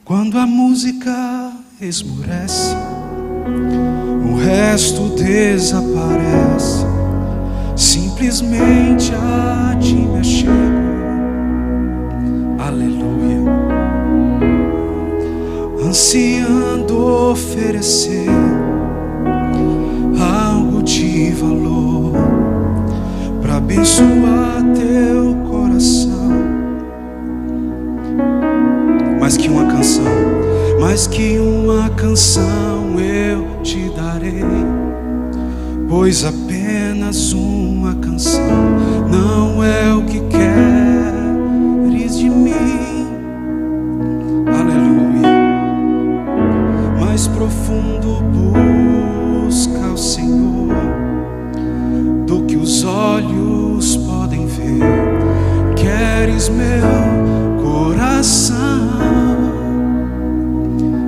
Quando a música esmurece, o resto desaparece. Simplesmente a ti me chego. Aleluia. Ansiando oferecer algo de valor para abençoar teu coração. Mais que uma canção, mais que uma canção eu te darei, pois apenas uma canção não é o que queres de mim. Aleluia. Mais profundo busca o Senhor do que os olhos podem ver. Queres meu coração.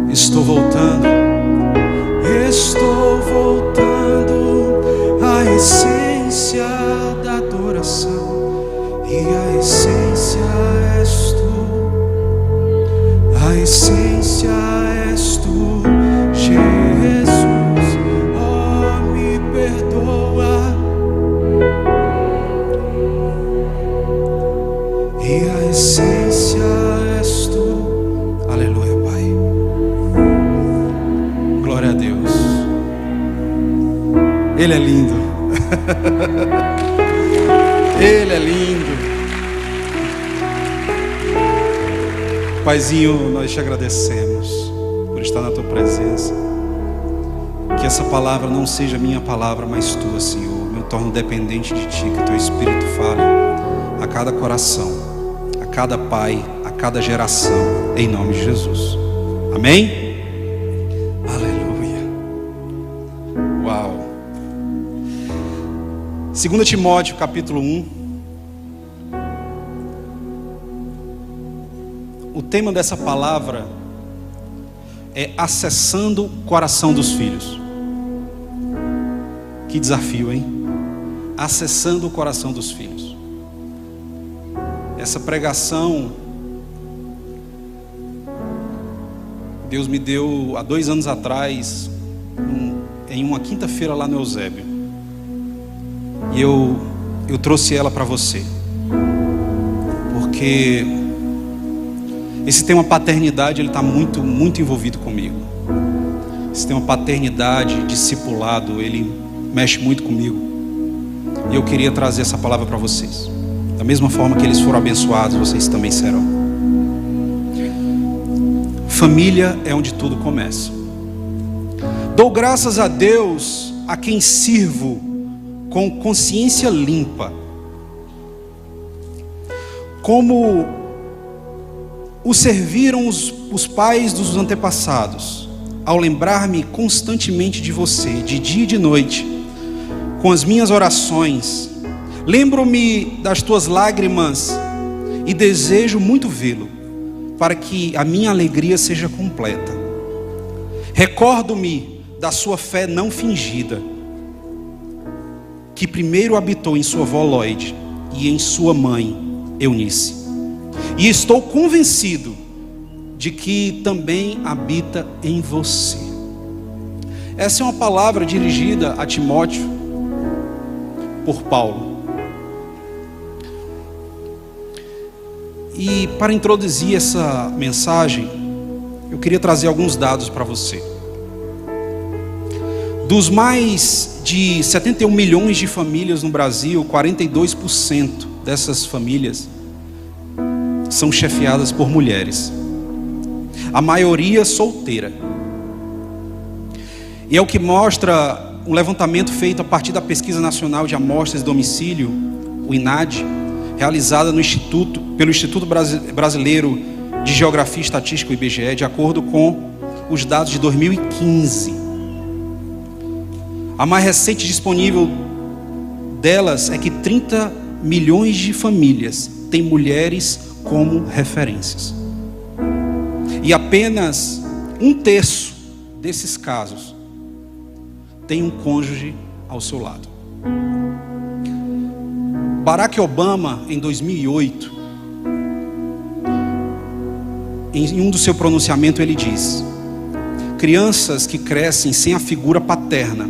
Estou voltando à essência da adoração, e a essência és tu, a essência és tu, Jesus. Oh, me perdoa, e a essência és tu. Aleluia, Pai. Glória a Deus. Ele é lindo. Ele é lindo. Paizinho, nós te agradecemos por estar na tua presença. Que essa palavra não seja minha palavra, mas tua, Senhor. Me torno dependente de ti, que teu Espírito fale a cada coração, a cada pai, a cada geração, em nome de Jesus. Amém? Uau. 2 Timóteo capítulo 1. O tema dessa palavra é acessando o coração dos filhos. Que desafio, hein? Acessando o coração dos filhos. Essa pregação Deus me deu há 2 anos atrás, em uma quinta-feira lá no Eusébio. E eu trouxe ela para você, porque esse tema paternidade, ele está muito, muito envolvido comigo. Esse tema paternidade, discipulado, ele mexe muito comigo. E eu queria trazer essa palavra para vocês. Da mesma forma que eles foram abençoados, vocês também serão. Família é onde tudo começa. Dou graças a Deus, a quem sirvo com consciência limpa, como o serviram os pais dos antepassados, ao lembrar-me constantemente de você, de dia e de noite, com as minhas orações. Lembro-me das tuas lágrimas e desejo muito vê-lo, para que a minha alegria seja completa. Recordo-me da sua fé não fingida, que primeiro habitou em sua avó Lloyd e em sua mãe Eunice. E estou convencido de que também habita em você. Essa é uma palavra dirigida a Timóteo por Paulo. E para introduzir essa mensagem, eu queria trazer alguns dados para você. Dos mais de 71 milhões de famílias no Brasil, 42% dessas famílias são chefiadas por mulheres. A maioria solteira. E é o que mostra um levantamento feito a partir da Pesquisa Nacional de Amostras de Domicílio, o INAD, realizada pelo Instituto Brasileiro de Geografia e Estatística, o IBGE, de acordo com os dados de 2015. A mais recente disponível delas é que 30 milhões de famílias têm mulheres como referências. E apenas 1/3 desses casos tem um cônjuge ao seu lado. Barack Obama, em 2008, em um do seu pronunciamento ele diz: crianças que crescem sem a figura paterna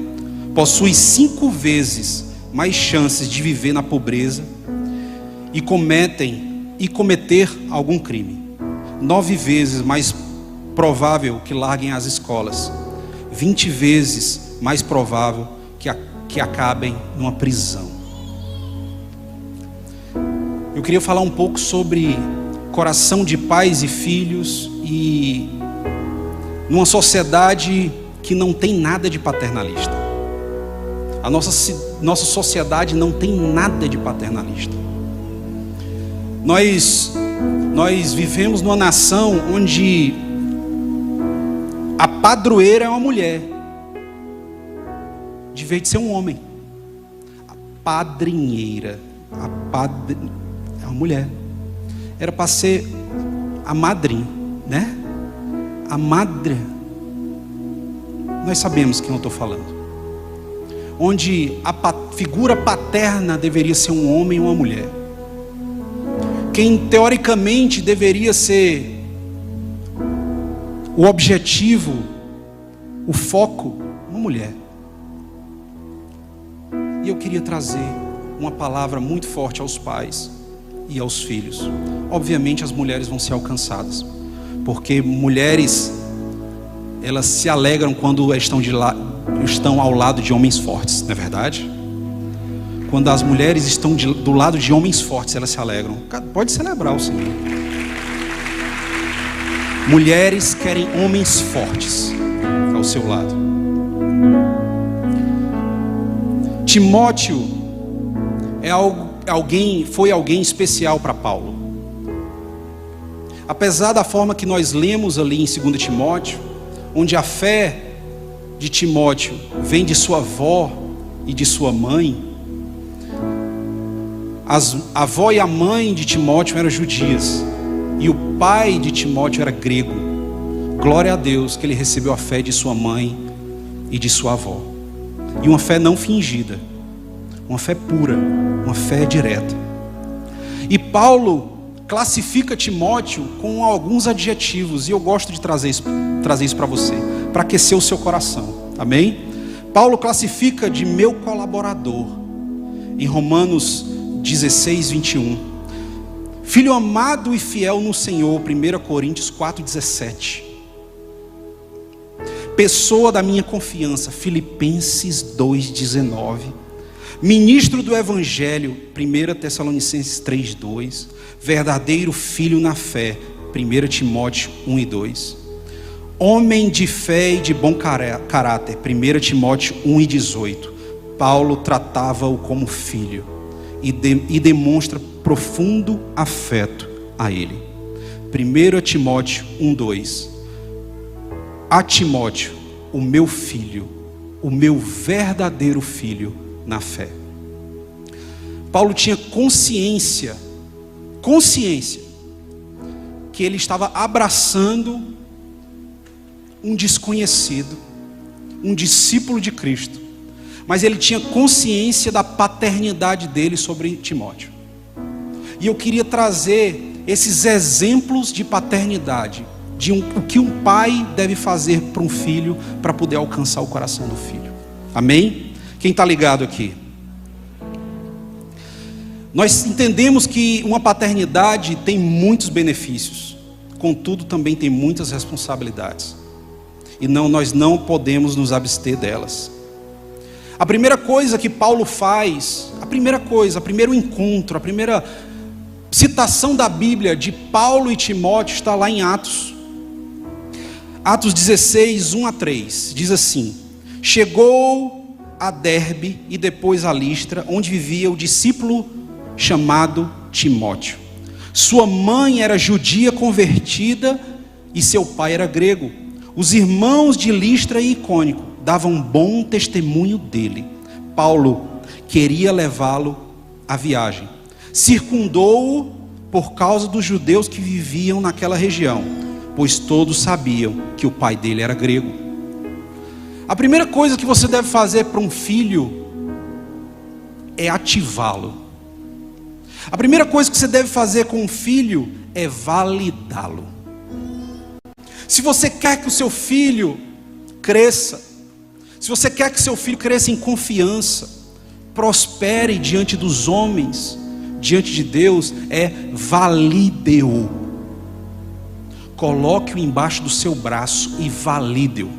possuem 5 vezes mais chances de viver na pobreza e cometer algum crime. 9 vezes mais provável que larguem as escolas. 20 vezes mais provável que acabem numa prisão. Eu queria falar um pouco sobre coração de pais e filhos e numa sociedade que não tem nada de paternalista. A nossa sociedade não tem nada de paternalista. Nós vivemos numa nação onde a padroeira é uma mulher, de vez de ser um homem. A padrinheira, é uma mulher. Era para ser a madrinha, né? A madre. Nós sabemos quem eu estou falando. Onde a figura paterna deveria ser um homem ou uma mulher. Quem teoricamente deveria ser o objetivo, o foco, uma mulher. E eu queria trazer uma palavra muito forte aos pais e aos filhos. Obviamente as mulheres vão ser alcançadas, porque mulheres, elas se alegram quando estão ao lado de homens fortes, não é verdade? Quando as mulheres estão do lado de homens fortes, elas se alegram. Pode celebrar o Senhor. Mulheres querem homens fortes ao seu lado. Timóteo foi alguém especial para Paulo. Apesar da forma que nós lemos ali em 2 Timóteo, onde a fé de Timóteo vem de sua avó e de sua mãe, a avó e a mãe de Timóteo eram judias e o pai de Timóteo era grego. Glória a Deus que ele recebeu a fé de sua mãe e de sua avó, e uma fé não fingida, uma fé pura, uma fé direta. E Paulo classifica Timóteo com alguns adjetivos, e eu gosto de trazer isso para você, para aquecer o seu coração, amém? Paulo classifica de meu colaborador, em Romanos 16, 21. Filho amado e fiel no Senhor, 1 Coríntios 4, 17. Pessoa da minha confiança, Filipenses 2, 19. Ministro do Evangelho, 1 Tessalonicenses 3, 2. Verdadeiro filho na fé, 1 Timóteo 1 e 2. Homem de fé e de bom caráter, 1 Timóteo 1 e 18. Paulo tratava-o como filho e demonstra profundo afeto a ele. 1 Timóteo 1, 2. A Timóteo, o meu filho, o meu verdadeiro filho na fé. Paulo tinha consciência que ele estava abraçando um desconhecido, um discípulo de Cristo, mas ele tinha consciência da paternidade dele sobre Timóteo. E eu queria trazer esses exemplos de paternidade, de o que um pai deve fazer para um filho, para poder alcançar o coração do filho. Amém? Quem está ligado aqui? Nós entendemos que uma paternidade tem muitos benefícios, contudo também tem muitas responsabilidades, e nós não podemos nos abster delas. A primeira coisa que Paulo faz, o primeiro encontro, a primeira citação da Bíblia de Paulo e Timóteo está lá em Atos 16, 1 a 3, diz assim: chegou a Derbe e depois a Listra, onde vivia o discípulo chamado Timóteo. Sua mãe era judia convertida e seu pai era grego. Os irmãos de Listra e Icônio davam bom testemunho dele. Paulo queria levá-lo à viagem. Circundou-o por causa dos judeus que viviam naquela região, pois todos sabiam que o pai dele era grego. A primeira coisa que você deve fazer para um filho é ativá-lo. A primeira coisa que você deve fazer com um filho é validá-lo. Se você quer que o seu filho cresça, se você quer que seu filho cresça em confiança, prospere diante dos homens, diante de Deus, valide-o. Coloque-o embaixo do seu braço e valide-o.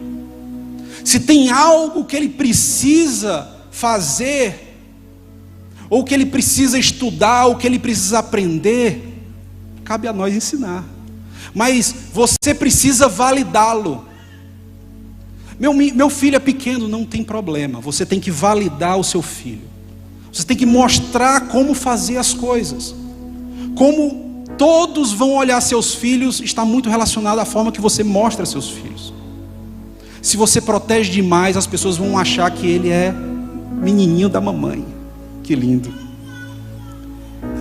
Se tem algo que ele precisa fazer, ou que ele precisa estudar, ou que ele precisa aprender, cabe a nós ensinar. Mas você precisa validá-lo. Meu filho é pequeno, não tem problema. Você tem que validar o seu filho. Você tem que mostrar como fazer as coisas. Como todos vão olhar seus filhos, está muito relacionado à forma que você mostra seus filhos. Se você protege demais, as pessoas vão achar que ele é menininho da mamãe. Que lindo.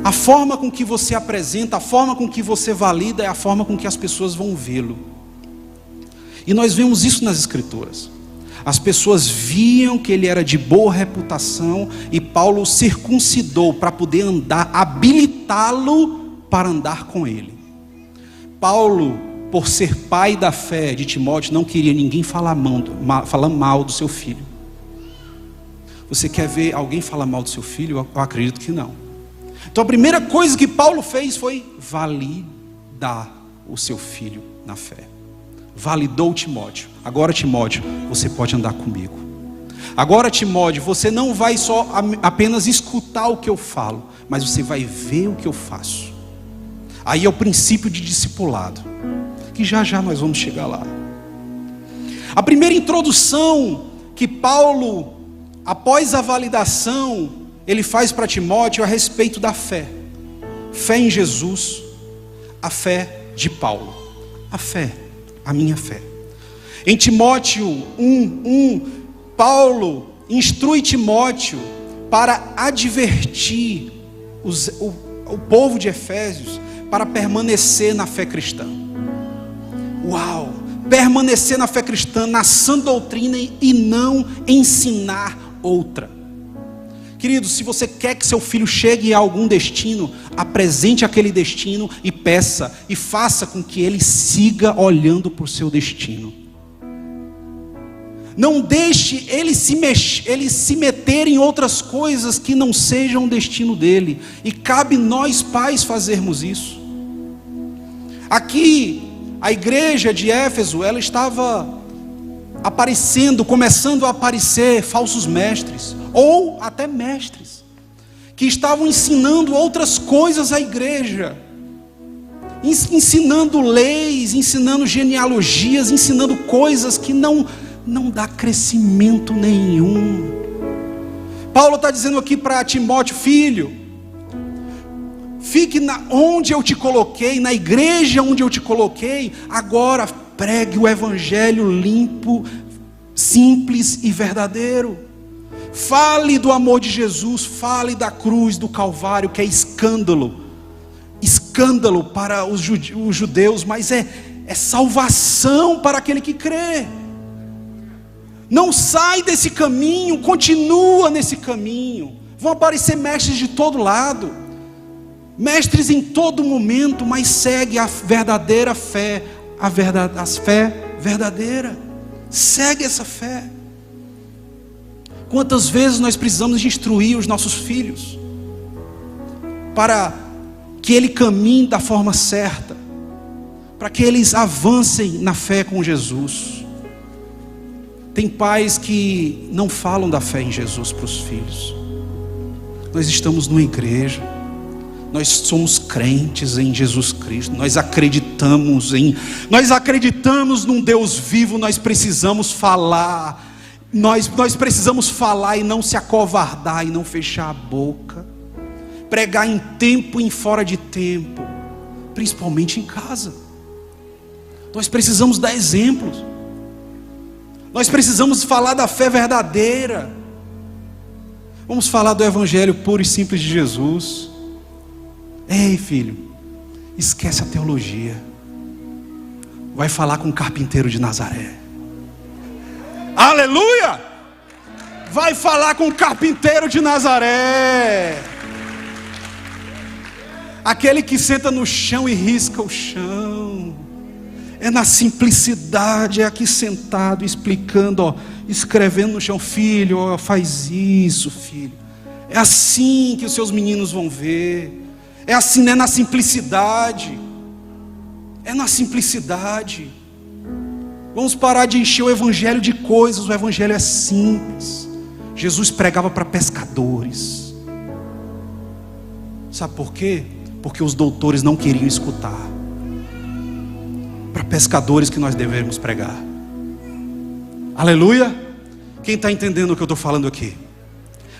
A forma com que você apresenta, a forma com que você valida, é a forma com que as pessoas vão vê-lo. E nós vemos isso nas Escrituras. As pessoas viam que ele era de boa reputação, e Paulo o circuncidou para poder andar, habilitá-lo para andar com ele. Paulo, por ser pai da fé de Timóteo, não queria ninguém falar mal do seu filho. Você quer ver alguém falar mal do seu filho? Eu acredito que não. Então a primeira coisa que Paulo fez foi validar o seu filho na fé. Validou Timóteo. Agora, Timóteo, você pode andar comigo. Agora, Timóteo, você não vai só apenas escutar o que eu falo, mas você vai ver o que eu faço. Aí é o princípio de discipulado, que já já nós vamos chegar lá. A primeira introdução que Paulo, após a validação, ele faz para Timóteo a respeito da fé. Fé em Jesus, a fé de Paulo. A fé, a minha fé. Em Timóteo 1:1, Paulo instrui Timóteo para advertir o povo de Efésios para permanecer na fé cristã. Uau! Permanecer na fé cristã, na sã doutrina, e não ensinar outra. Querido, se você quer que seu filho chegue a algum destino, apresente aquele destino e peça, e faça com que ele siga olhando para o seu destino. Não deixe ele se meter em outras coisas que não sejam o destino dele. E cabe nós pais fazermos isso. Aqui, a igreja de Éfeso, ela estava começando a aparecer falsos mestres, ou até mestres, que estavam ensinando outras coisas à igreja, ensinando leis, ensinando genealogias, ensinando coisas que não dá crescimento nenhum. Paulo está dizendo aqui para Timóteo: filho, fique onde eu te coloquei, na igreja onde eu te coloquei. Agora pregue o evangelho limpo, simples e verdadeiro. Fale do amor de Jesus, fale da cruz do Calvário, que é escândalo para os judeus, mas é salvação para aquele que crê. Não sai desse caminho, continua nesse caminho. Vão aparecer mestres de todo lado, mestres em todo momento, mas segue a verdadeira fé, a fé verdadeira. Segue essa fé. Quantas vezes nós precisamos instruir os nossos filhos para que ele caminhe da forma certa, para que eles avancem na fé com Jesus. Tem pais que não falam da fé em Jesus para os filhos. Nós estamos numa igreja, nós somos crentes em Jesus Cristo, nós acreditamos num Deus vivo. Nós precisamos falar, nós precisamos falar e não se acovardar e não fechar a boca, pregar em tempo e em fora de tempo, principalmente em casa. Nós precisamos dar exemplos, nós precisamos falar da fé verdadeira. Vamos falar do evangelho puro e simples de Jesus. Ei, filho, esquece a teologia, vai falar com o carpinteiro de Nazaré. Aleluia! Vai falar com o carpinteiro de Nazaré, aquele que senta no chão e risca o chão. É na simplicidade, é aqui sentado, explicando, ó, escrevendo no chão: filho, ó, faz isso, filho. É assim que os seus meninos vão ver. É assim, né? Na simplicidade. É na simplicidade. Vamos parar de encher o evangelho de coisas. O evangelho é simples. Jesus pregava para pescadores. Sabe por quê? Porque os doutores não queriam escutar. Para pescadores que nós devemos pregar. Aleluia. Quem está entendendo o que eu estou falando aqui?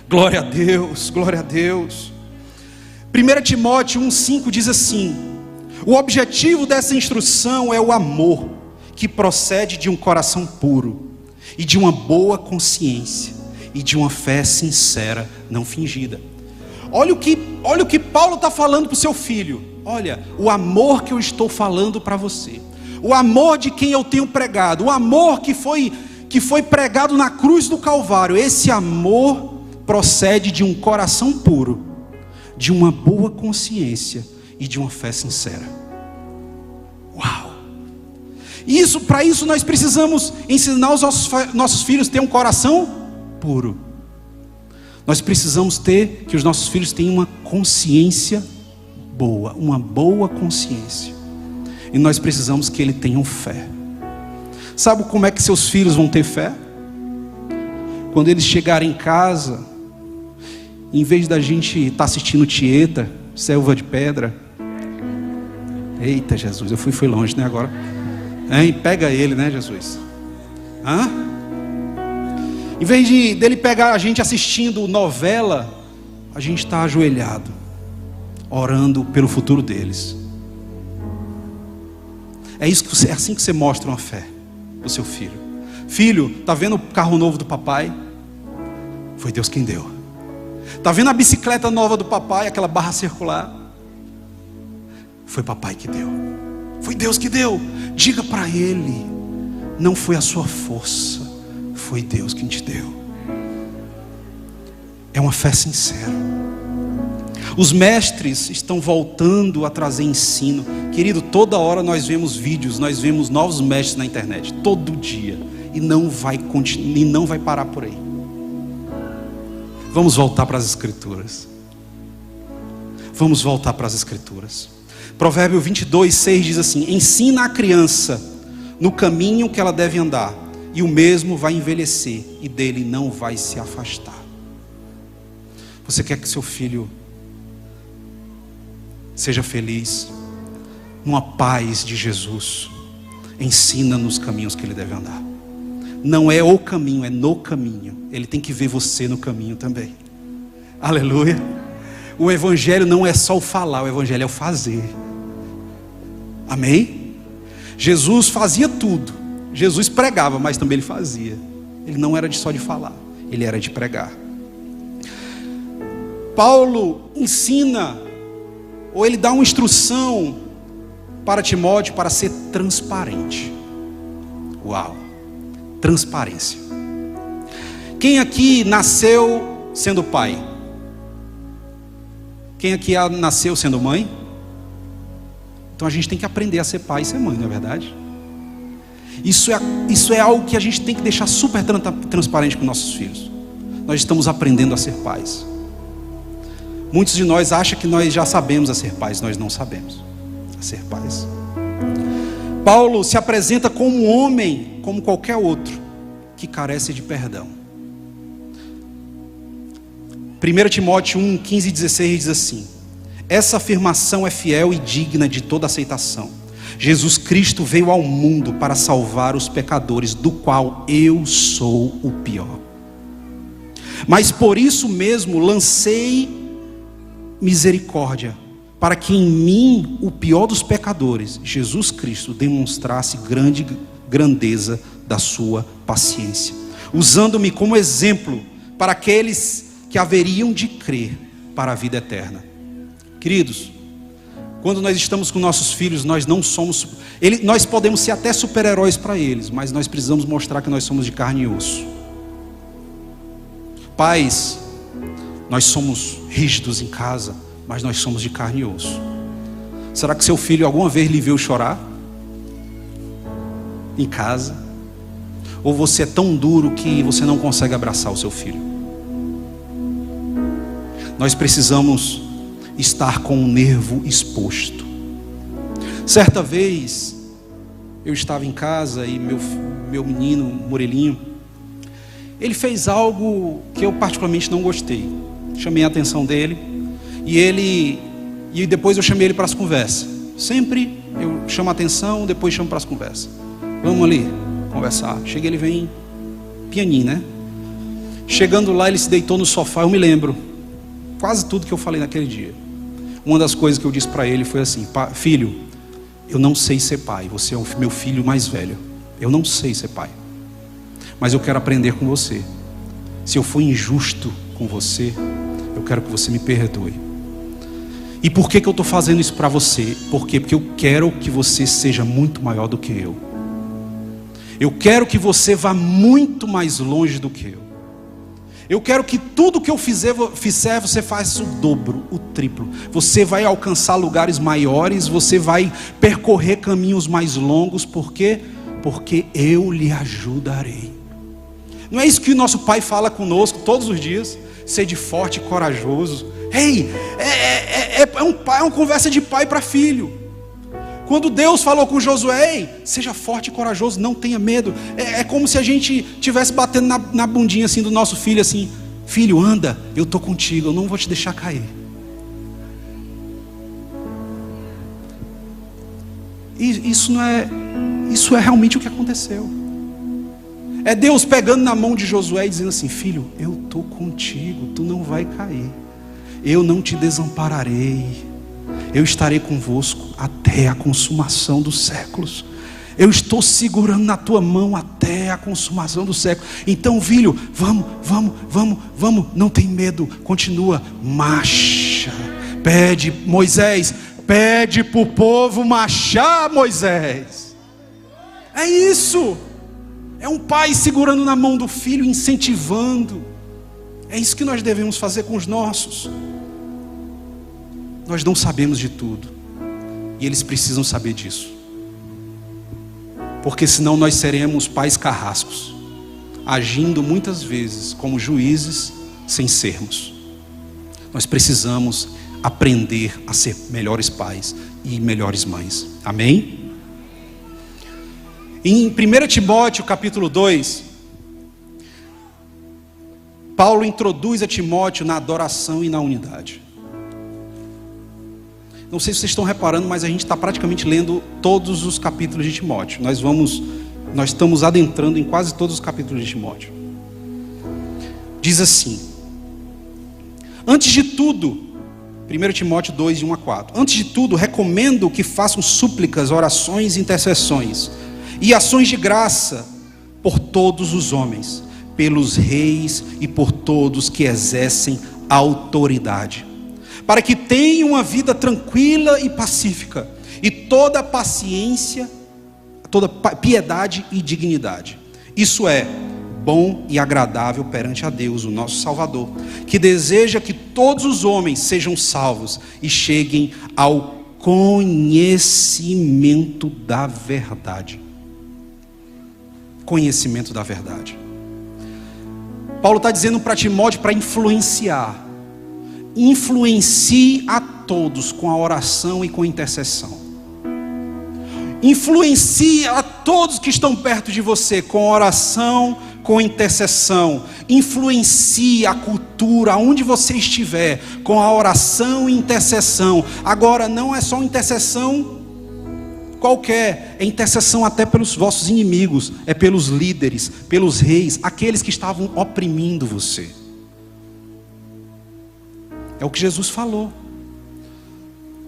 Glória a Deus, glória a Deus. 1 Timóteo 1,5 diz assim: o objetivo dessa instrução é o amor, que procede de um coração puro, e de uma boa consciência, e de uma fé sincera, não fingida. Olha o que Paulo está falando para o seu filho. Olha, o amor que eu estou falando para você, o amor de quem eu tenho pregado, o amor que foi pregado na cruz do Calvário, esse amor procede de um coração puro, de uma boa consciência e de uma fé sincera. Uau! Para isso nós precisamos ensinar os nossos filhos a ter um coração puro. Nós precisamos que os nossos filhos tenham uma consciência boa, uma boa consciência. E nós precisamos que eles tenham fé. Sabe como é que seus filhos vão ter fé? Quando eles chegarem em casa, em vez da gente estar assistindo Tieta, Selva de Pedra. Eita Jesus, eu fui longe, né, agora? Hein? Pega ele, né, Jesus? Hã? Em vez dele pegar a gente assistindo novela, a gente está ajoelhado, orando pelo futuro deles. É assim que você mostra uma fé para o seu filho. Filho, tá vendo o carro novo do papai? Foi Deus quem deu. Tá vendo a bicicleta nova do papai, aquela barra circular? Foi papai que deu. Foi Deus que deu. Diga para ele: não foi a sua força, foi Deus quem te deu. É uma fé sincera. Os mestres estão voltando a trazer ensino. Querido, toda hora nós vemos vídeos, nós vemos novos mestres na internet, todo dia. E não vai parar por aí. Vamos voltar para as Escrituras. Vamos voltar para as Escrituras. Provérbio 22:6 diz assim: ensina a criança no caminho que ela deve andar, e o mesmo vai envelhecer, e dele não vai se afastar. Você quer que seu filho seja feliz, numa paz de Jesus? Ensina nos caminhos que ele deve andar. Não é o caminho, é no caminho. Ele tem que ver você no caminho também. Aleluia. O evangelho não é só o falar, o evangelho é o fazer. Amém? Jesus fazia tudo. Jesus pregava, mas também ele fazia. Ele não era só de falar, ele era de pregar. Paulo ensina, ou ele dá uma instrução para Timóteo para ser transparente. Uau! Transparência. Quem aqui nasceu sendo pai? Quem aqui nasceu sendo mãe? Então a gente tem que aprender a ser pai e ser mãe, não é verdade? Isso é algo que a gente tem que deixar super transparente com nossos filhos. Nós estamos aprendendo a ser pais. Muitos de nós acham que nós já sabemos a ser pais. Nós não sabemos a ser pais. Paulo se apresenta como um homem, como qualquer outro, que carece de perdão. 1 Timóteo 1, 15 e 16 diz assim: essa afirmação é fiel e digna de toda aceitação. Jesus Cristo veio ao mundo para salvar os pecadores, do qual eu sou o pior. Mas por isso mesmo lancei misericórdia, para que em mim, o pior dos pecadores, Jesus Cristo, demonstrasse grandeza da sua paciência, usando-me como exemplo para aqueles que haveriam de crer para a vida eterna. Queridos, quando nós estamos com nossos filhos, nós não somos, nós podemos ser até super-heróis para eles, mas nós precisamos mostrar que nós somos de carne e osso. Pais, nós somos rígidos em casa, mas nós somos de carne e osso. Será que seu filho alguma vez lhe viu chorar? em casa? Ou você é tão duro que você não consegue abraçar o seu filho? Nós precisamos estar com o nervo exposto. Certa vez, eu estava em casa e meu menino, Morelinho, ele fez algo que eu particularmente não gostei. Chamei a atenção dele e depois eu chamei ele para as conversas. Sempre eu chamo a atenção, depois chamo para as conversas. Vamos ali conversar. Cheguei, ele vem pianinho, né? Chegando lá, ele se deitou no sofá. Eu me lembro quase tudo que eu falei naquele dia. Uma das coisas que eu disse para ele foi assim: filho, eu não sei ser pai. Você é o meu filho mais velho. Eu não sei ser pai, mas eu quero aprender com você. Se eu for injusto com você, eu quero que você me perdoe. E por que eu estou fazendo isso para você? Por quê? Porque eu quero que você seja muito maior do que eu. Eu quero que você vá muito mais longe do que eu. Eu quero que tudo que eu fizer você faça o dobro, o triplo. Você vai alcançar lugares maiores, você vai percorrer caminhos mais longos. Por quê? Porque eu lhe ajudarei. Não é isso que o nosso Pai fala conosco todos os dias? Sede forte e corajoso. Ei, é uma conversa de pai para filho. Quando Deus falou com Josué: ei, seja forte e corajoso, não tenha medo. É como se a gente estivesse batendo na bundinha assim do nosso filho assim: filho, anda, eu estou contigo, eu não vou te deixar cair. E isso é realmente o que aconteceu. É Deus pegando na mão de Josué e dizendo assim: filho, eu estou contigo, tu não vai cair. Eu não te desampararei. Eu estarei convosco até a consumação dos séculos. Eu estou segurando na tua mão até a consumação do século. Então, filho, vamos, não tem medo, continua, marcha. Pede, Moisés, pede para o povo marchar, Moisés. É isso. É um pai segurando na mão do filho, incentivando. É isso que nós devemos fazer com os nossos. Nós não sabemos de tudo, e eles precisam saber disso, porque senão nós seremos pais carrascos, agindo muitas vezes como juízes sem sermos. Nós precisamos aprender a ser melhores pais e melhores mães. Amém? Em 1 Timóteo capítulo 2, Paulo introduz a Timóteo na adoração e na unidade. Não sei se vocês estão reparando, mas a gente está praticamente lendo todos os capítulos de Timóteo. Nós estamos adentrando em quase todos os capítulos de Timóteo. Diz assim: antes de tudo, 1 Timóteo 2, de 1 a 4. Antes de tudo, recomendo que façam súplicas, orações, intercessões e ações de graça por todos os homens, pelos reis e por todos que exercem autoridade, para que tenham uma vida tranquila e pacífica, e toda paciência, toda piedade e dignidade. Isso é bom e agradável perante a Deus, o nosso Salvador, que deseja que todos os homens sejam salvos e cheguem ao conhecimento da verdade. Conhecimento da verdade. Paulo está dizendo para Timóteo para influenciar. Influencie a todos com a oração e com a intercessão. Influencie a todos que estão perto de você com oração, com intercessão. Influencie a cultura onde você estiver com a oração e intercessão. Agora não é só intercessão qualquer, é intercessão até pelos vossos inimigos, é pelos líderes, pelos reis, aqueles que estavam oprimindo você. É o que Jesus falou.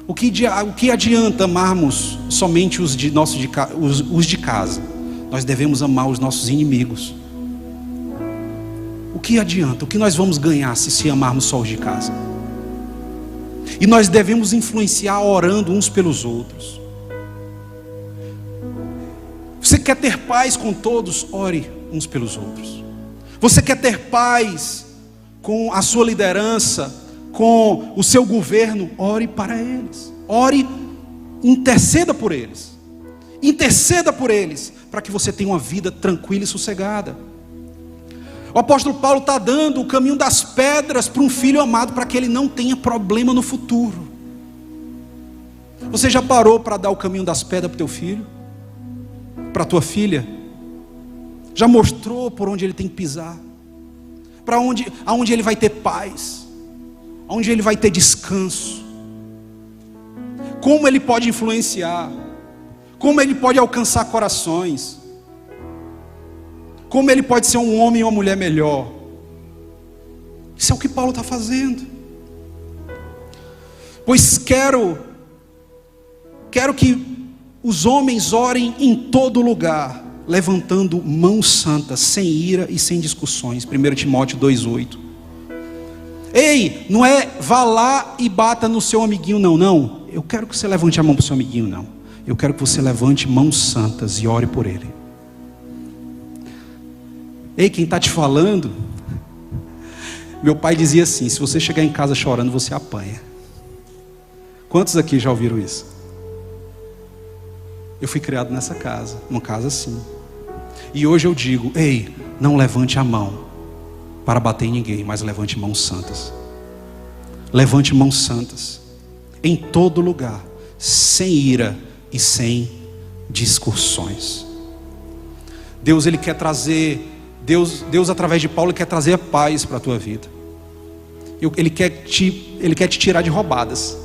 O que adianta amarmos somente os de casa? Nós devemos amar os nossos inimigos. O que adianta? O que nós vamos ganhar se amarmos só os de casa? E nós devemos influenciar orando uns pelos outros. Você quer ter paz com todos? Ore uns pelos outros. Você quer ter paz com a sua liderança, com o seu governo? Ore para eles. Ore, interceda por eles. Interceda por eles, para que você tenha uma vida tranquila e sossegada. O apóstolo Paulo está dando o caminho das pedras para um filho amado, para que ele não tenha problema no futuro. Você já parou para dar o caminho das pedras para o teu filho? Para a tua filha? Já mostrou por onde ele tem que pisar? Para aonde ele vai ter paz? Aonde ele vai ter descanso? Como ele pode influenciar? Como ele pode alcançar corações? Como ele pode ser um homem ou uma mulher melhor? Isso é o que Paulo está fazendo. Pois quero que os homens orem em todo lugar, levantando mãos santas, sem ira e sem discussões. 1 Timóteo 2,8. Ei, não é vá lá e bata no seu amiguinho, não. Eu quero que você levante a mão para o seu amiguinho, não. Eu quero que você levante mãos santas e ore por ele. Ei, quem está te falando, meu pai dizia assim: se você chegar em casa chorando, você apanha. Quantos aqui já ouviram isso? Eu fui criado nessa casa, numa casa assim. E hoje eu digo: ei, não levante a mão para bater em ninguém, mas levante mãos santas. Levante mãos santas em todo lugar, sem ira e sem discussões. Deus, Ele quer trazer, Deus através de Paulo, Ele quer trazer a paz para a tua vida. Ele quer te tirar de roubadas.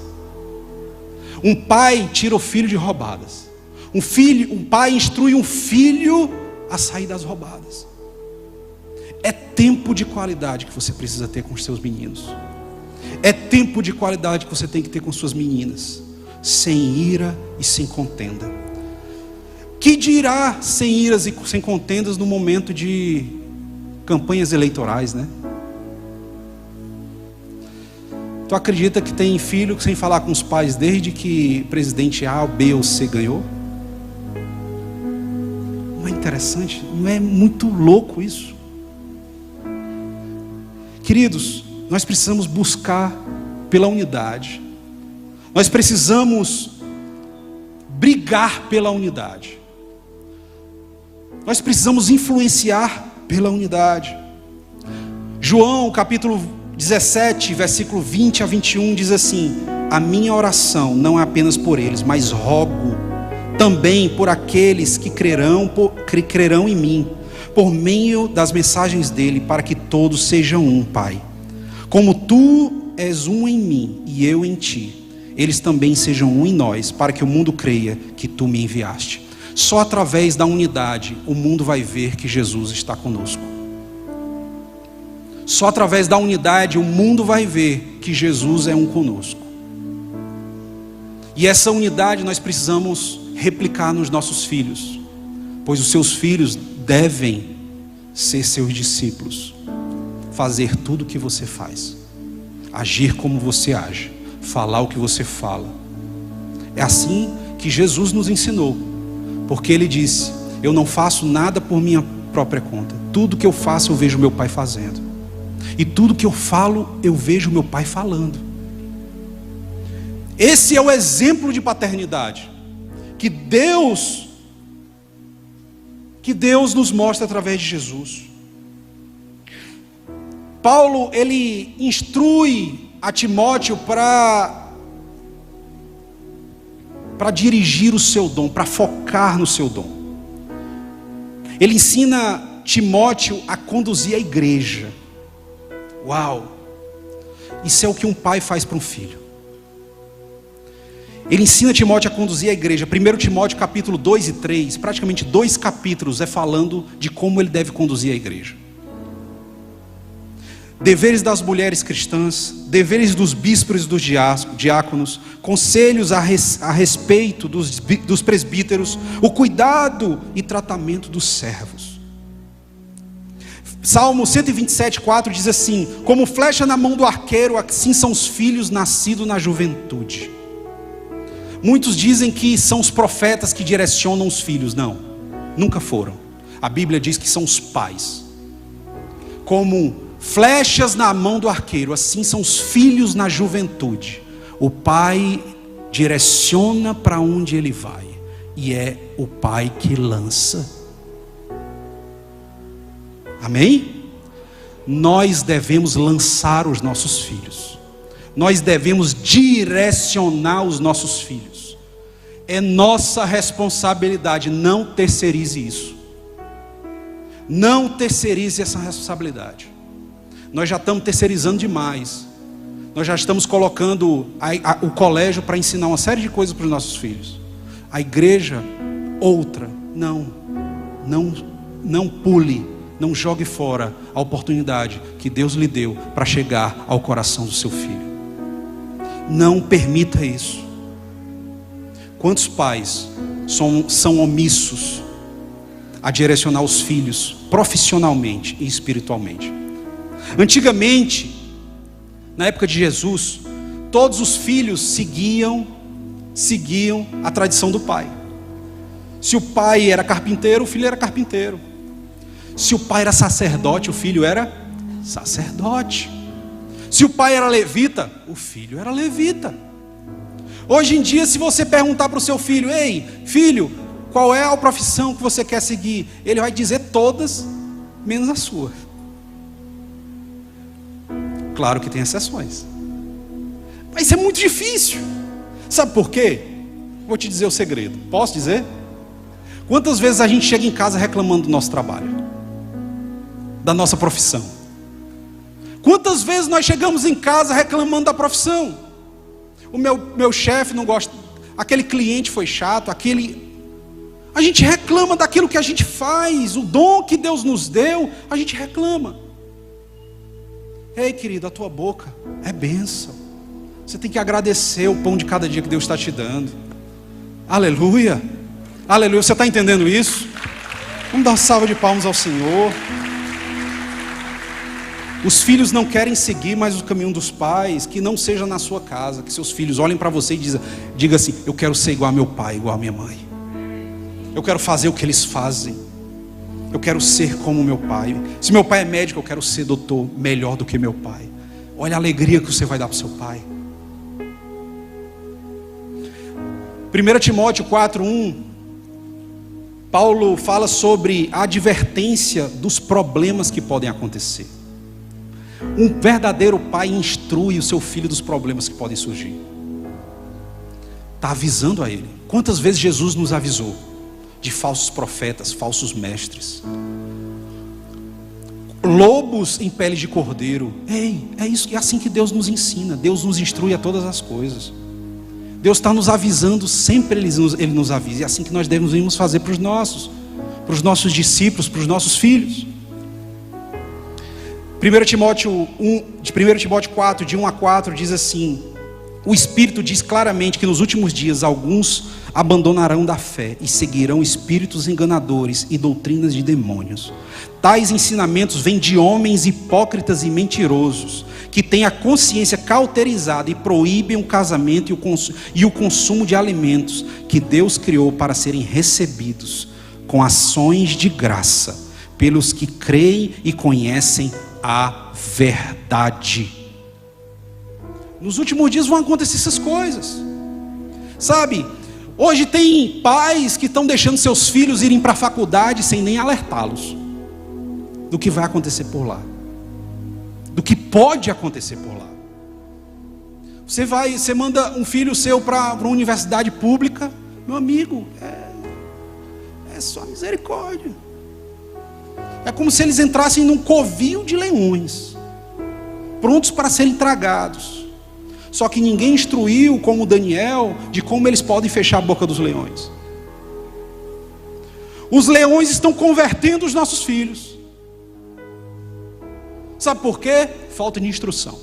Um pai tira o filho de roubadas. Um pai instrui um filho a sair das roubadas. É tempo de qualidade que você precisa ter com os seus meninos. É tempo de qualidade que você tem que ter com suas meninas, sem ira e sem contenda. Que dirá sem iras e sem contendas no momento de campanhas eleitorais, né? Tu acredita que tem filho sem falar com os pais desde que presidente A, B ou C ganhou? Não é interessante? Não é muito louco isso? Queridos, nós precisamos buscar pela unidade. Nós precisamos brigar pela unidade. Nós precisamos influenciar pela unidade. João capítulo 17, versículo 20 a 21 diz assim: a minha oração não é apenas por eles, mas rogo também por aqueles que crerão em mim, por meio das mensagens dele, para que todos sejam um, Pai. Como tu és um em mim e eu em ti, eles também sejam um em nós, para que o mundo creia que tu me enviaste. Só através da unidade o mundo vai ver que Jesus está conosco. Só através da unidade o mundo vai ver que Jesus é um conosco. E essa unidade nós precisamos replicar nos nossos filhos, pois os seus filhos devem ser seus discípulos, fazer tudo o que você faz, agir como você age, falar o que você fala. É assim que Jesus nos ensinou, porque Ele disse: eu não faço nada por minha própria conta, tudo que eu faço eu vejo meu Pai fazendo, e tudo que eu falo eu vejo meu Pai falando. Esse é o exemplo de paternidade que Deus nos mostra através de Jesus. Paulo, ele instrui a Timóteo para dirigir o seu dom, para focar no seu dom. Ele ensina Timóteo a conduzir a igreja. Uau! Isso é o que um pai faz para um filho. Ele ensina Timóteo a conduzir a igreja. 1 Timóteo capítulo 2 e 3, praticamente 2 capítulos é falando de como ele deve conduzir a igreja. Deveres das mulheres cristãs, deveres dos bispos e dos diáconos, conselhos a respeito dos presbíteros, o cuidado e tratamento dos servos. Salmo 127:4 diz assim: como flecha na mão do arqueiro, assim são os filhos nascidos na juventude. Muitos dizem que são os profetas que direcionam os filhos. Não, nunca foram. A Bíblia diz que são os pais. Como flechas na mão do arqueiro, assim são os filhos na juventude. O pai direciona para onde ele vai, e é o pai que lança. Amém? Nós devemos lançar os nossos filhos. Nós devemos direcionar os nossos filhos. É nossa responsabilidade. Não terceirize isso. Não terceirize essa responsabilidade. Nós já estamos terceirizando demais. Nós já estamos colocando o colégio para ensinar uma série de coisas para os nossos filhos. A igreja, outra. Não pule, não jogue fora a oportunidade que Deus lhe deu para chegar ao coração do seu filho. Não permita isso. Quantos pais são omissos a direcionar os filhos profissionalmente e espiritualmente? Antigamente, na época de Jesus, todos os filhos seguiam a tradição do pai. Se o pai era carpinteiro, o filho era carpinteiro. Se o pai era sacerdote, o filho era sacerdote. Se o pai era levita, o filho era levita. Hoje em dia, se você perguntar para o seu filho: ei, filho, qual é a profissão que você quer seguir? Ele vai dizer todas, menos a sua. Claro que tem exceções, mas isso é muito difícil. Sabe por quê? Vou te dizer o segredo. Posso dizer? Quantas vezes a gente chega em casa reclamando do nosso trabalho, da nossa profissão? Quantas vezes nós chegamos em casa reclamando da profissão? O meu chefe não gosta, aquele cliente foi chato, a gente reclama daquilo que a gente faz, o dom que Deus nos deu, a gente reclama. Ei, querido, a tua boca é bênção. Você tem que agradecer o pão de cada dia que Deus está te dando. Aleluia, aleluia. Você está entendendo isso? Vamos dar uma salva de palmas ao Senhor. Os filhos não querem seguir mais o caminho dos pais. Que não seja na sua casa, que seus filhos olhem para você e digam assim: eu quero ser igual a meu pai, igual a minha mãe. Eu quero fazer o que eles fazem. Eu quero ser como meu pai. Se meu pai é médico, eu quero ser doutor melhor do que meu pai. Olha a alegria que você vai dar para o seu pai. 1 Timóteo 4:1, Paulo fala sobre a advertência dos problemas que podem acontecer. Um verdadeiro pai instrui o seu filho dos problemas que podem surgir. Está avisando a ele. Quantas vezes Jesus nos avisou de falsos profetas, falsos mestres, lobos em pele de cordeiro? Ei, é isso, é assim que Deus nos ensina. Deus nos instrui a todas as coisas. Deus está nos avisando, sempre Ele nos avisa. E é assim que nós devemos fazer para os nossos discípulos, para os nossos filhos. 1 Timóteo 4, de 1 a 4, diz assim: o Espírito diz claramente que nos últimos dias alguns abandonarão da fé e seguirão espíritos enganadores e doutrinas de demônios. Tais ensinamentos vêm de homens hipócritas e mentirosos, que têm a consciência cauterizada e proíbem o casamento e o consumo de alimentos que Deus criou para serem recebidos com ações de graça pelos que creem e conhecem a verdade. Nos últimos dias vão acontecer essas coisas. Sabe, hoje tem pais que estão deixando seus filhos irem para a faculdade sem nem alertá-los do que vai acontecer por lá, do que pode acontecer por lá. Você manda um filho seu para uma universidade pública, meu amigo, é só misericórdia. É como se eles entrassem num covil de leões, prontos para serem tragados. Só que ninguém instruiu, como Daniel, de como eles podem fechar a boca dos leões. Os leões estão convertendo os nossos filhos. Sabe por quê? Falta de instrução.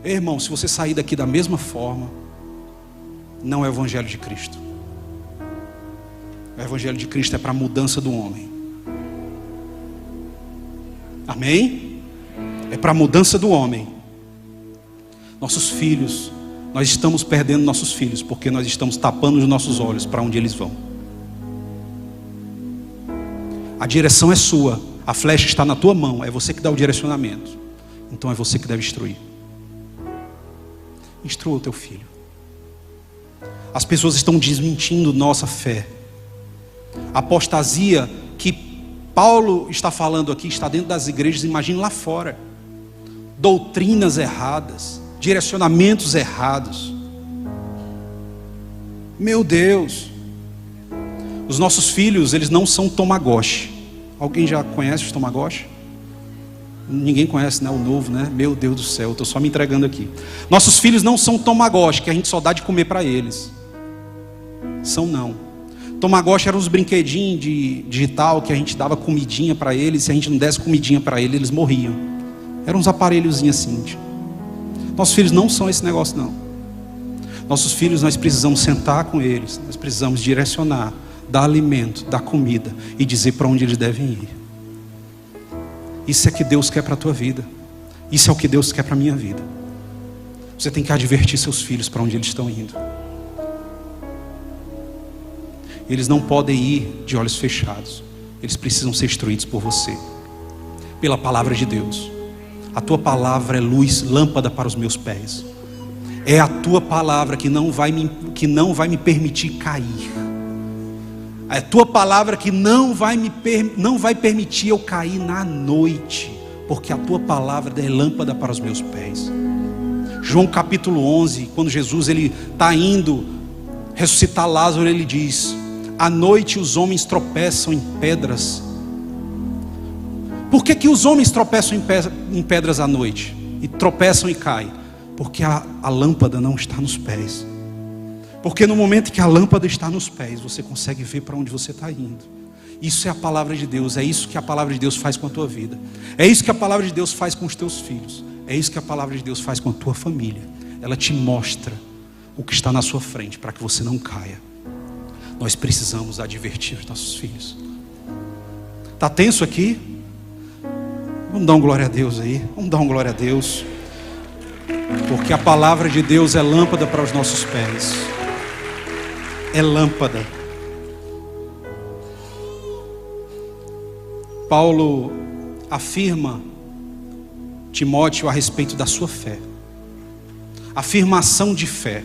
Ei, irmão, se você sair daqui da mesma forma, não é o Evangelho de Cristo. O Evangelho de Cristo é para a mudança do homem. Amém? É para a mudança do homem. Nossos filhos, nós estamos perdendo nossos filhos porque nós estamos tapando os nossos olhos para onde eles vão. A direção é sua, a flecha está na tua mão, é você que dá o direcionamento. Então é você que deve instruir. Instrua o teu filho. As pessoas estão desmentindo nossa fé. A apostasia que Paulo está falando aqui está dentro das igrejas, imagine lá fora. Doutrinas erradas, direcionamentos errados. Meu Deus. Os nossos filhos, eles não são Tamagotchi. Alguém já conhece os Tamagotchi? Ninguém conhece, né? O novo, né? Meu Deus do céu, eu estou só me entregando aqui. Nossos filhos não são Tamagotchi, que a gente só dá de comer para eles. São não. Tamagotchi eram os brinquedinhos de digital que a gente dava comidinha para eles. Se a gente não desse comidinha para eles, eles morriam. Eram uns aparelhozinhos assim. Nossos filhos não são esse negócio não. Nossos filhos, nós precisamos sentar com eles. Nós precisamos direcionar, dar alimento, dar comida e dizer para onde eles devem ir. Isso é o que Deus quer para a tua vida. Isso é o que Deus quer para a minha vida. Você tem que advertir seus filhos para onde eles estão indo. Eles não podem ir de olhos fechados. Eles precisam ser instruídos por você, pela palavra de Deus. A tua palavra é luz, lâmpada para os meus pés. É a tua palavra que não vai me permitir cair. É a tua palavra que não vai permitir eu cair na noite, porque a tua palavra é lâmpada para os meus pés. João capítulo 11, quando Jesus está indo ressuscitar Lázaro, ele diz: à noite os homens tropeçam em pedras. Por que os homens tropeçam em pedras à noite? E tropeçam e caem? Porque a lâmpada não está nos pés. Porque no momento que a lâmpada está nos pés, você consegue ver para onde você está indo. Isso é a palavra de Deus. É isso que a palavra de Deus faz com a tua vida. É isso que a palavra de Deus faz com os teus filhos. É isso que a palavra de Deus faz com a tua família. Ela te mostra o que está na sua frente, para que você não caia. Nós precisamos advertir os nossos filhos. Está tenso aqui? Vamos dar um glória a Deus aí. Vamos dar um glória a Deus. Porque a palavra de Deus é lâmpada para os nossos pés. É lâmpada. Paulo afirma Timóteo a respeito da sua fé. Afirmação de fé.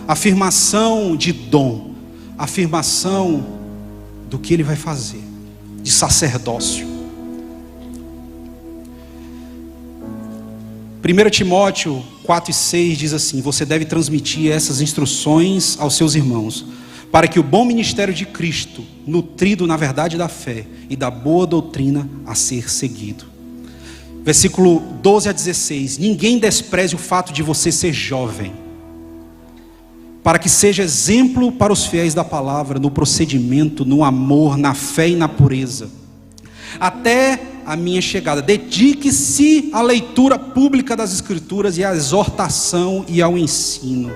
Afirmação de dom. Afirmação do que ele vai fazer. De sacerdócio. 1 Timóteo 4:6 diz assim: você deve transmitir essas instruções aos seus irmãos, para que o bom ministério de Cristo, nutrido na verdade da fé e da boa doutrina a ser seguido. Versículo 12-16: ninguém despreze o fato de você ser jovem, para que seja exemplo para os fiéis da palavra, no procedimento, no amor, na fé e na pureza. Até a minha chegada, dedique-se à leitura pública das Escrituras e à exortação e ao ensino.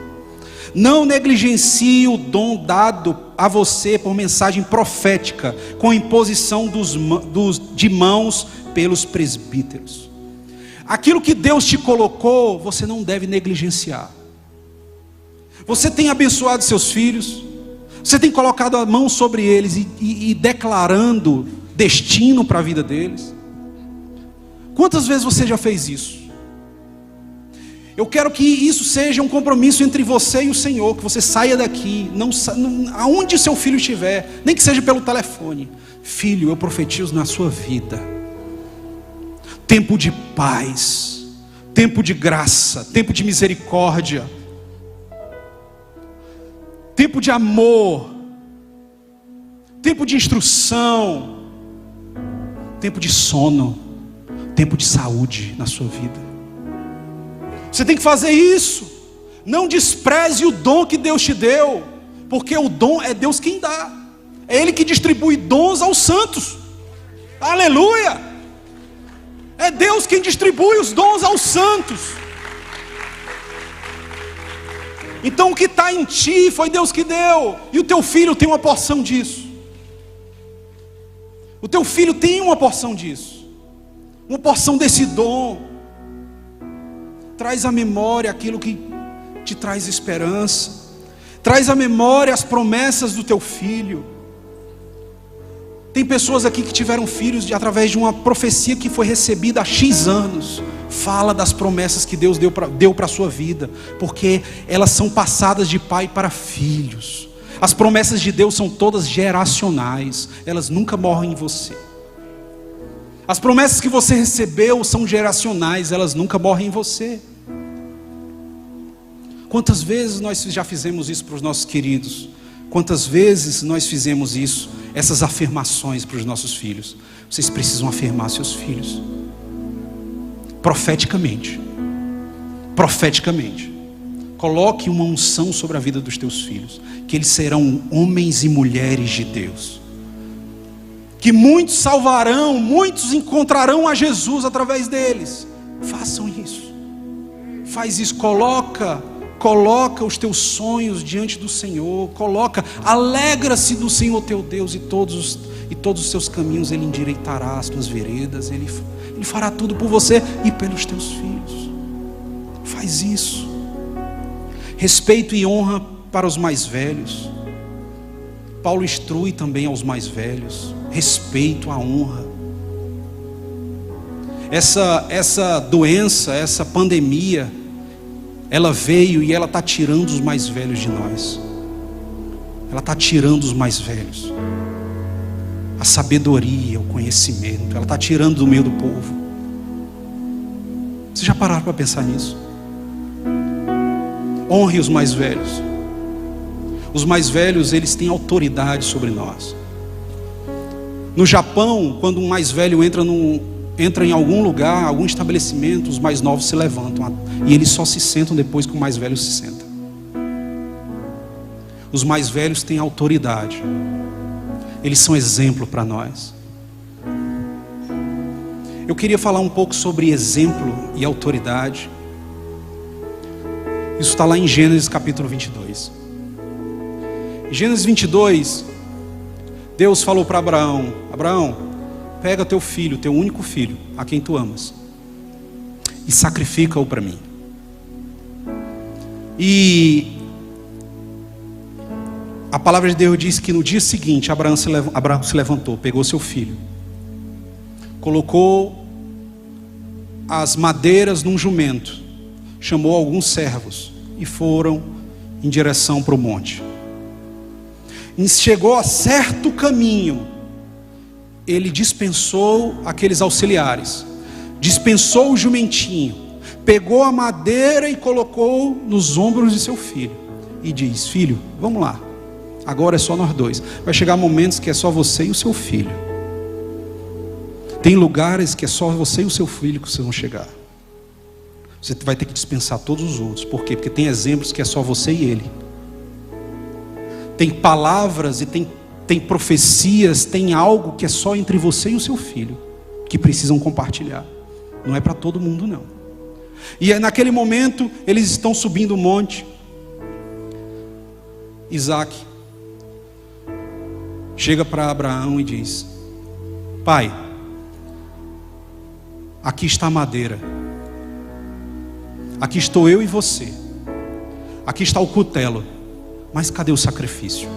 Não negligencie o dom dado a você por mensagem profética, com imposição de mãos pelos presbíteros. Aquilo que Deus te colocou, você não deve negligenciar. Você tem abençoado seus filhos, você tem colocado a mão sobre eles e declarando destino para a vida deles. Quantas vezes você já fez isso? Eu quero que isso seja um compromisso entre você e o Senhor, que você saia daqui, aonde seu filho estiver, nem que seja pelo telefone: filho, eu profetizo na sua vida tempo de paz, tempo de graça, tempo de misericórdia, tempo de amor, tempo de instrução, tempo de sono, tempo de saúde na sua vida. Você tem que fazer isso. Não despreze o dom que Deus te deu, porque o dom é Deus quem dá. É Ele que distribui dons aos santos. Aleluia! É Deus quem distribui os dons aos santos. Então o que está em ti foi Deus que deu. E o teu filho tem uma porção disso. O teu filho tem uma porção disso. Uma porção desse dom. Traz à memória aquilo que te traz esperança. Traz à memória as promessas do teu filho. Tem pessoas aqui que tiveram filhos através de uma profecia que foi recebida há X anos. Fala das promessas que Deus deu para a sua vida, porque elas são passadas de pai para filhos. As promessas de Deus são todas geracionais, elas nunca morrem em você. As promessas que você recebeu são geracionais, elas nunca morrem em você. Quantas vezes nós já fizemos isso para os nossos queridos? Quantas vezes nós fizemos isso, essas afirmações para os nossos filhos? Vocês precisam afirmar seus filhos profeticamente. Profeticamente. Coloque uma unção sobre a vida dos teus filhos, que eles serão homens e mulheres de Deus, que muitos salvarão, muitos encontrarão a Jesus através deles. Façam isso. Faz isso, coloca os teus sonhos diante do Senhor, alegra-se do Senhor teu Deus, e todos os seus caminhos Ele endireitará as tuas veredas, Ele fará tudo por você e pelos teus filhos. Faz isso. Respeito e honra para os mais velhos. Paulo instrui também aos mais velhos. Respeito, a honra. Essa doença, essa pandemia, ela veio e ela está tirando os mais velhos de nós. Ela está tirando os mais velhos. A sabedoria, o conhecimento, ela está tirando do meio do povo. Vocês já pararam para pensar nisso? Honre os mais velhos. Os mais velhos, eles têm autoridade sobre nós. No Japão, quando um mais velho entra em algum lugar, algum estabelecimento, os mais novos se levantam, e eles só se sentam depois que o mais velho se senta. Os mais velhos têm autoridade. Eles são exemplo para nós. Eu queria falar um pouco sobre exemplo e autoridade. Isso está lá em Gênesis capítulo 22. Em Gênesis 22, Deus falou para Abraão: Abraão, pega teu filho, teu único filho, a quem tu amas, e sacrifica-o para mim. E a palavra de Deus diz que no dia seguinte Abraão se levantou, pegou seu filho, colocou as madeiras num jumento, chamou alguns servos e foram em direção para o monte. E chegou a certo caminho, ele dispensou aqueles auxiliares, dispensou o jumentinho, pegou a madeira e colocou nos ombros de seu filho e diz: filho, vamos lá, agora é só nós dois. Vai chegar momentos que é só você e o seu filho. Tem lugares que é só você e o seu filho que vocês vão chegar. Você vai ter que dispensar todos os outros. Por quê? Porque tem exemplos que é só você e ele. Tem palavras e tem profecias, tem algo que é só entre você e o seu filho, que precisam compartilhar. Não é para todo mundo, não. E naquele momento, eles estão subindo o monte. Isaac chega para Abraão e diz: pai, aqui está a madeira, aqui estou eu e você, aqui está o cutelo, mas cadê o sacrifício?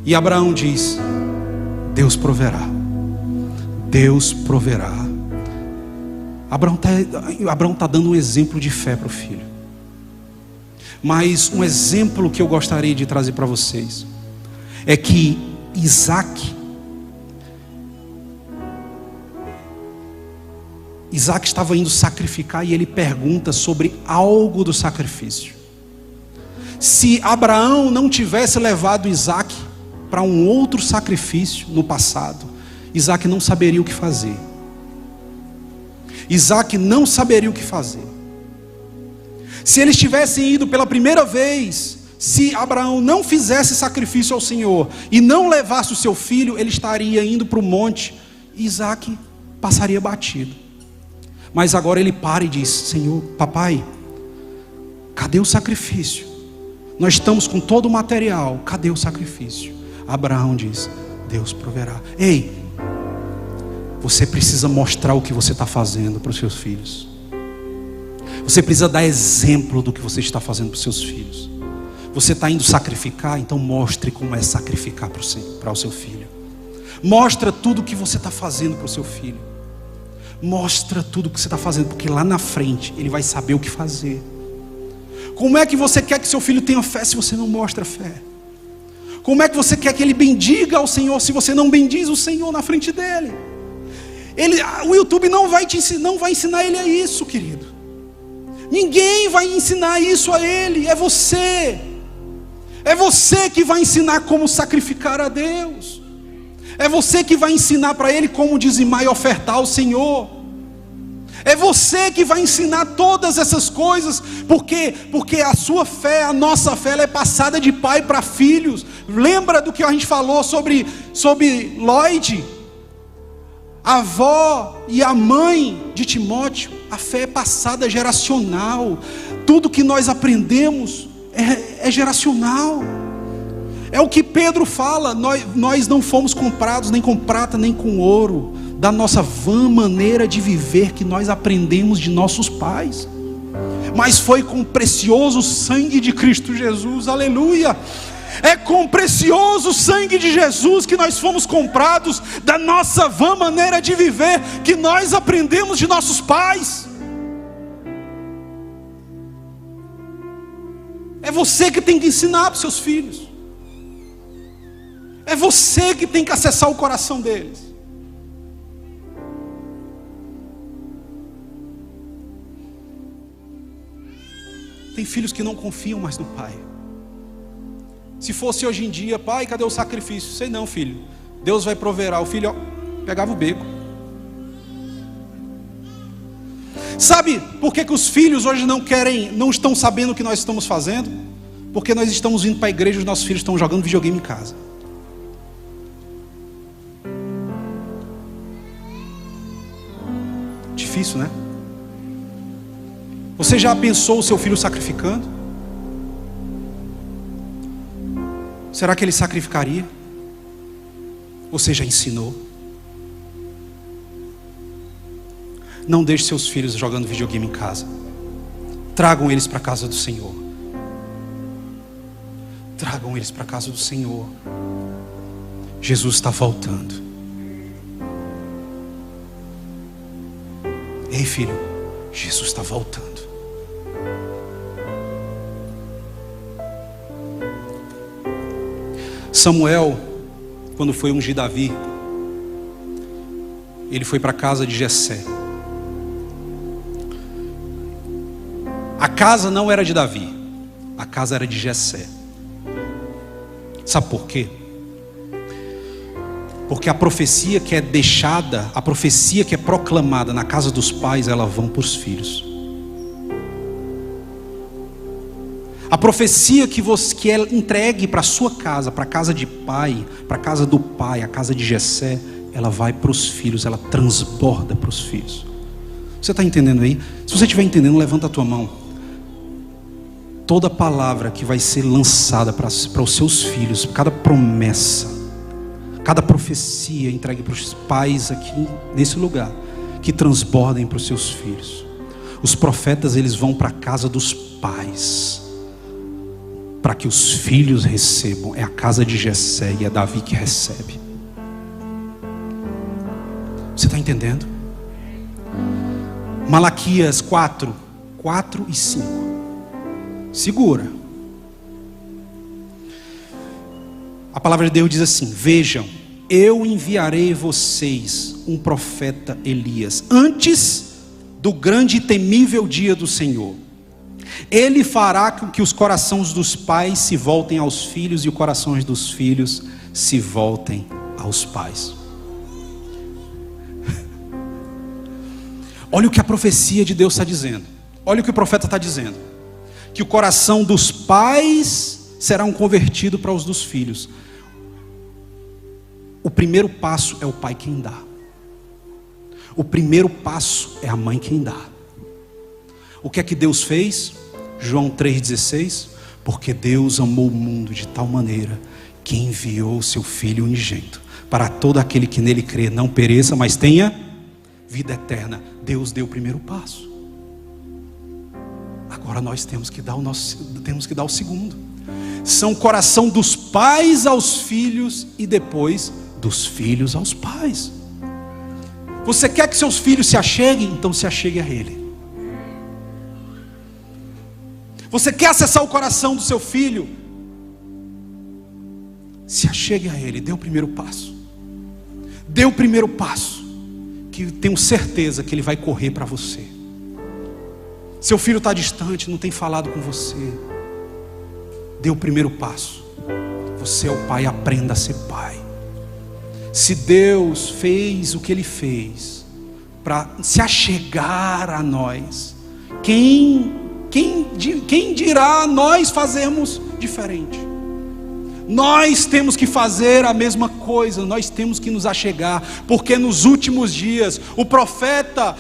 E Abraão diz: Deus proverá. Deus proverá. Abraão está dando um exemplo de fé para o filho. Mas um exemplo que eu gostaria de trazer para vocês é que Isaac estava indo sacrificar, e ele pergunta sobre algo do sacrifício. Se Abraão não tivesse levado Isaac para um outro sacrifício no passado, Isaac não saberia o que fazer. Isaac não saberia o que fazer. Se eles tivessem ido pela primeira vez, se Abraão não fizesse sacrifício ao Senhor e não levasse o seu filho, ele estaria indo para o monte e Isaac passaria batido. Mas agora ele para e diz: Senhor, papai, cadê o sacrifício? Nós estamos com todo o material, cadê o sacrifício? Abraão diz: Deus proverá. Ei, você precisa mostrar o que você está fazendo para os seus filhos. Você precisa dar exemplo do que você está fazendo para os seus filhos. Você está indo sacrificar, então mostre como é sacrificar para o seu filho. Mostra tudo o que você está fazendo para o seu filho. Mostra tudo o que você está fazendo, porque lá na frente ele vai saber o que fazer. Como é que você quer que seu filho tenha fé se você não mostra fé? Como é que você quer que ele bendiga ao Senhor se você não bendiz o Senhor na frente dele? O YouTube não vai ensinar ele a isso, querido. Ninguém vai ensinar isso a ele, é você. É você que vai ensinar como sacrificar a Deus. É você que vai ensinar para ele como dizimar e ofertar ao Senhor. É você que vai ensinar todas essas coisas, porque a sua fé, a nossa fé, ela é passada de pai para filhos. Lembra do que a gente falou sobre Lloyd? A avó e a mãe de Timóteo. A fé é passada geracional. Tudo que nós aprendemos é geracional. É o que Pedro fala, nós não fomos comprados nem com prata nem com ouro, da nossa vã maneira de viver que nós aprendemos de nossos pais, mas foi com o precioso sangue de Cristo Jesus, aleluia. É com o precioso sangue de Jesus que nós fomos comprados, da nossa vã maneira de viver que nós aprendemos de nossos pais. É você que tem que ensinar para os seus filhos. É você que tem que acessar o coração deles. Tem filhos que não confiam mais no pai. Se fosse hoje em dia, pai, cadê o sacrifício? Sei não, filho, Deus vai proverá. O filho, pegava o beco. Sabe por que os filhos hoje não estão sabendo o que nós estamos fazendo? Porque nós estamos indo para a igreja e os nossos filhos estão jogando videogame em casa. Difícil, né? Você já pensou o seu filho sacrificando? Será que ele sacrificaria? Você já ensinou? Não deixe seus filhos jogando videogame em casa. Tragam eles para a casa do Senhor. Tragam eles para a casa do Senhor. Jesus está voltando. Ei, filho, Jesus está voltando. Samuel, quando foi ungir Davi, ele foi para a casa de Jessé. A casa não era de Davi, a casa era de Jessé. Sabe por quê? Porque a profecia que é deixada, a profecia que é proclamada na casa dos pais, ela vão para os filhos. A profecia que é entregue para a sua casa, para a casa de pai, para a casa do pai, a casa de Jessé, ela vai para os filhos, ela transborda para os filhos. Você está entendendo aí? Se você estiver entendendo, levanta a tua mão. Toda palavra que vai ser lançada para os seus filhos, cada promessa, cada profecia entregue para os pais aqui nesse lugar, que transbordem para os seus filhos. Os profetas, eles vão para a casa dos pais, para que os filhos recebam. É a casa de Jessé e é Davi que recebe. Você está entendendo? Malaquias 4 e 5. Segura. A palavra de Deus diz assim: vejam, eu enviarei vocês um profeta Elias, antes do grande e temível dia do Senhor. Ele fará com que os corações dos pais se voltem aos filhos e os corações dos filhos se voltem aos pais. Olha o que a profecia de Deus está dizendo. Olha o que o profeta está dizendo. Que o coração dos pais será convertido para os dos filhos. O primeiro passo é o pai quem dá. O primeiro passo é a mãe quem dá. O que é que Deus fez? João 3,16. Porque Deus amou o mundo de tal maneira que enviou o seu Filho unigênito, para todo aquele que nele crê não pereça, mas tenha vida eterna. Deus deu o primeiro passo. Agora nós temos que dar o segundo. São o coração dos pais aos filhos e depois dos filhos aos pais. Você quer que seus filhos se acheguem? Então se achegue a Ele. Você quer acessar o coração do seu filho? Se achegue a Ele, dê o primeiro passo. Dê o primeiro passo, que tenho certeza que Ele vai correr para você. Seu filho está distante, não tem falado com você. Dê o primeiro passo. Você é o pai, aprenda a ser pai. Se Deus fez o que Ele fez para se achegar a nós, quem dirá nós fazemos diferente? Nós temos que fazer a mesma coisa, nós temos que nos achegar, porque nos últimos dias, um profeta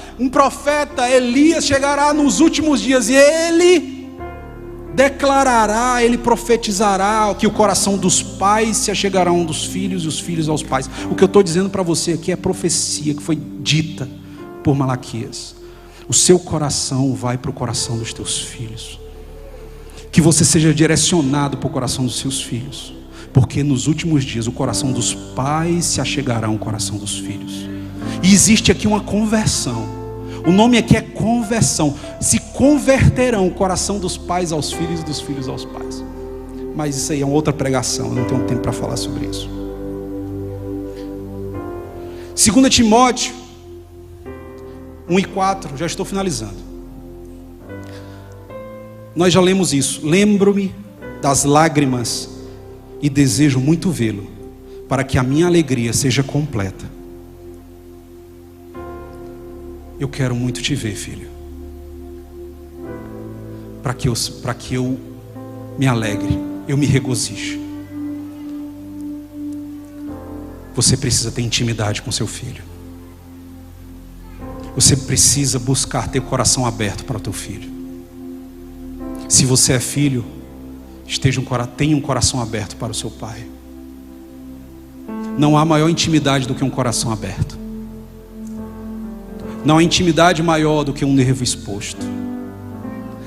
Elias chegará nos últimos dias, e ele declarará, ele profetizará que o coração dos pais se achegará a um dos filhos e os filhos aos pais. O que eu estou dizendo para você aqui é profecia que foi dita por Malaquias. O seu coração vai para o coração dos teus filhos, que você seja direcionado para o coração dos seus filhos, porque nos últimos dias o coração dos pais se achegará ao coração dos filhos. E existe aqui uma conversão. O nome aqui é conversão. Se converterão o coração dos pais aos filhos e dos filhos aos pais. Mas isso aí é uma outra pregação, eu não tenho tempo para falar sobre isso. 2 Timóteo 1:4, já estou finalizando. Nós já lemos isso. Lembro-me das lágrimas e desejo muito vê-lo, para que a minha alegria seja completa. Eu quero muito te ver, filho, para que eu me alegre, eu me regozije. Você precisa ter intimidade com seu filho. Você precisa buscar ter o coração aberto para o teu filho. Se você é filho, tenha um coração aberto para o seu pai. Não há maior intimidade do que um coração aberto. Não há intimidade maior do que um nervo exposto.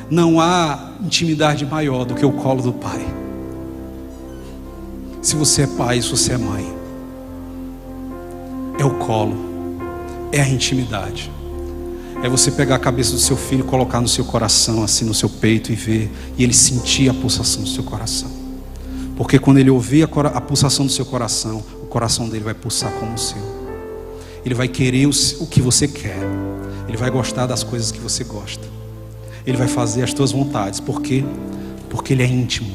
Não há intimidade maior do que o colo do pai. Se você é pai, se você é mãe, é o colo, é a intimidade. É você pegar a cabeça do seu filho, colocar no seu coração, assim no seu peito, e ver, e ele sentir a pulsação do seu coração. Porque quando ele ouvir a pulsação do seu coração, o coração dele vai pulsar como o seu. Ele vai querer o que você quer. Ele vai gostar das coisas que você gosta. Ele vai fazer as tuas vontades. Por quê? Porque ele é íntimo.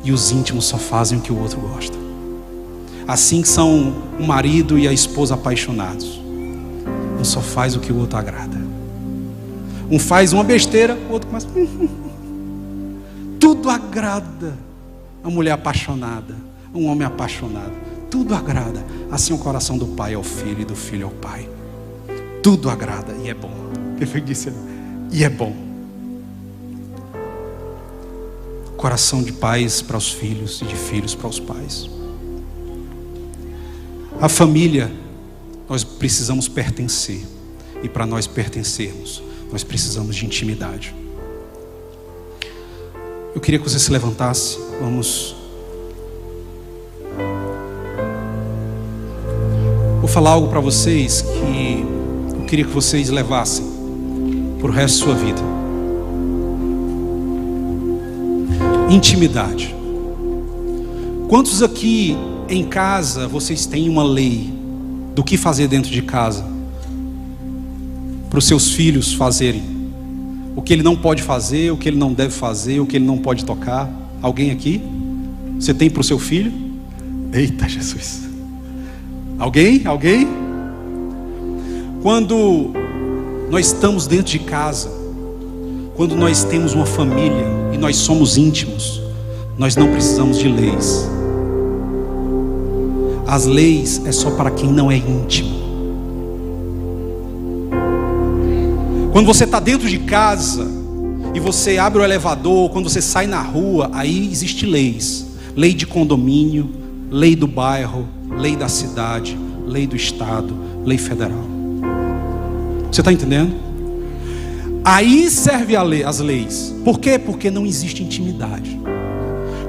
E os íntimos só fazem o que o outro gosta. Assim que são o marido e a esposa apaixonados. Um só faz o que o outro agrada. Um faz uma besteira, o outro começa. Tudo agrada a mulher apaixonada, um homem apaixonado. Tudo agrada. Assim o coração do pai ao filho e do filho ao pai. Tudo agrada e é bom. Quem foi que disse? E é bom. Coração de pais para os filhos e de filhos para os pais. A família, nós precisamos pertencer. E para nós pertencermos, nós precisamos de intimidade. Eu queria que você se levantasse. Vou falar algo para vocês que eu queria que vocês levassem para o resto da sua vida. Intimidade. Quantos aqui em casa vocês têm uma lei do que fazer dentro de casa? Para os seus filhos fazerem. O que ele não pode fazer, o que ele não deve fazer, o que ele não pode tocar. Alguém aqui? Você tem para o seu filho? Eita Jesus. Alguém? Quando nós estamos dentro de casa, quando nós temos uma família e nós somos íntimos, nós não precisamos de leis. As leis é só para quem não é íntimo. Quando você está dentro de casa e você abre o elevador, quando você sai na rua, aí existem leis. Lei de condomínio, lei do bairro, lei da cidade, lei do estado, lei federal. Você está entendendo? Aí serve as leis. Por quê? Porque não existe intimidade.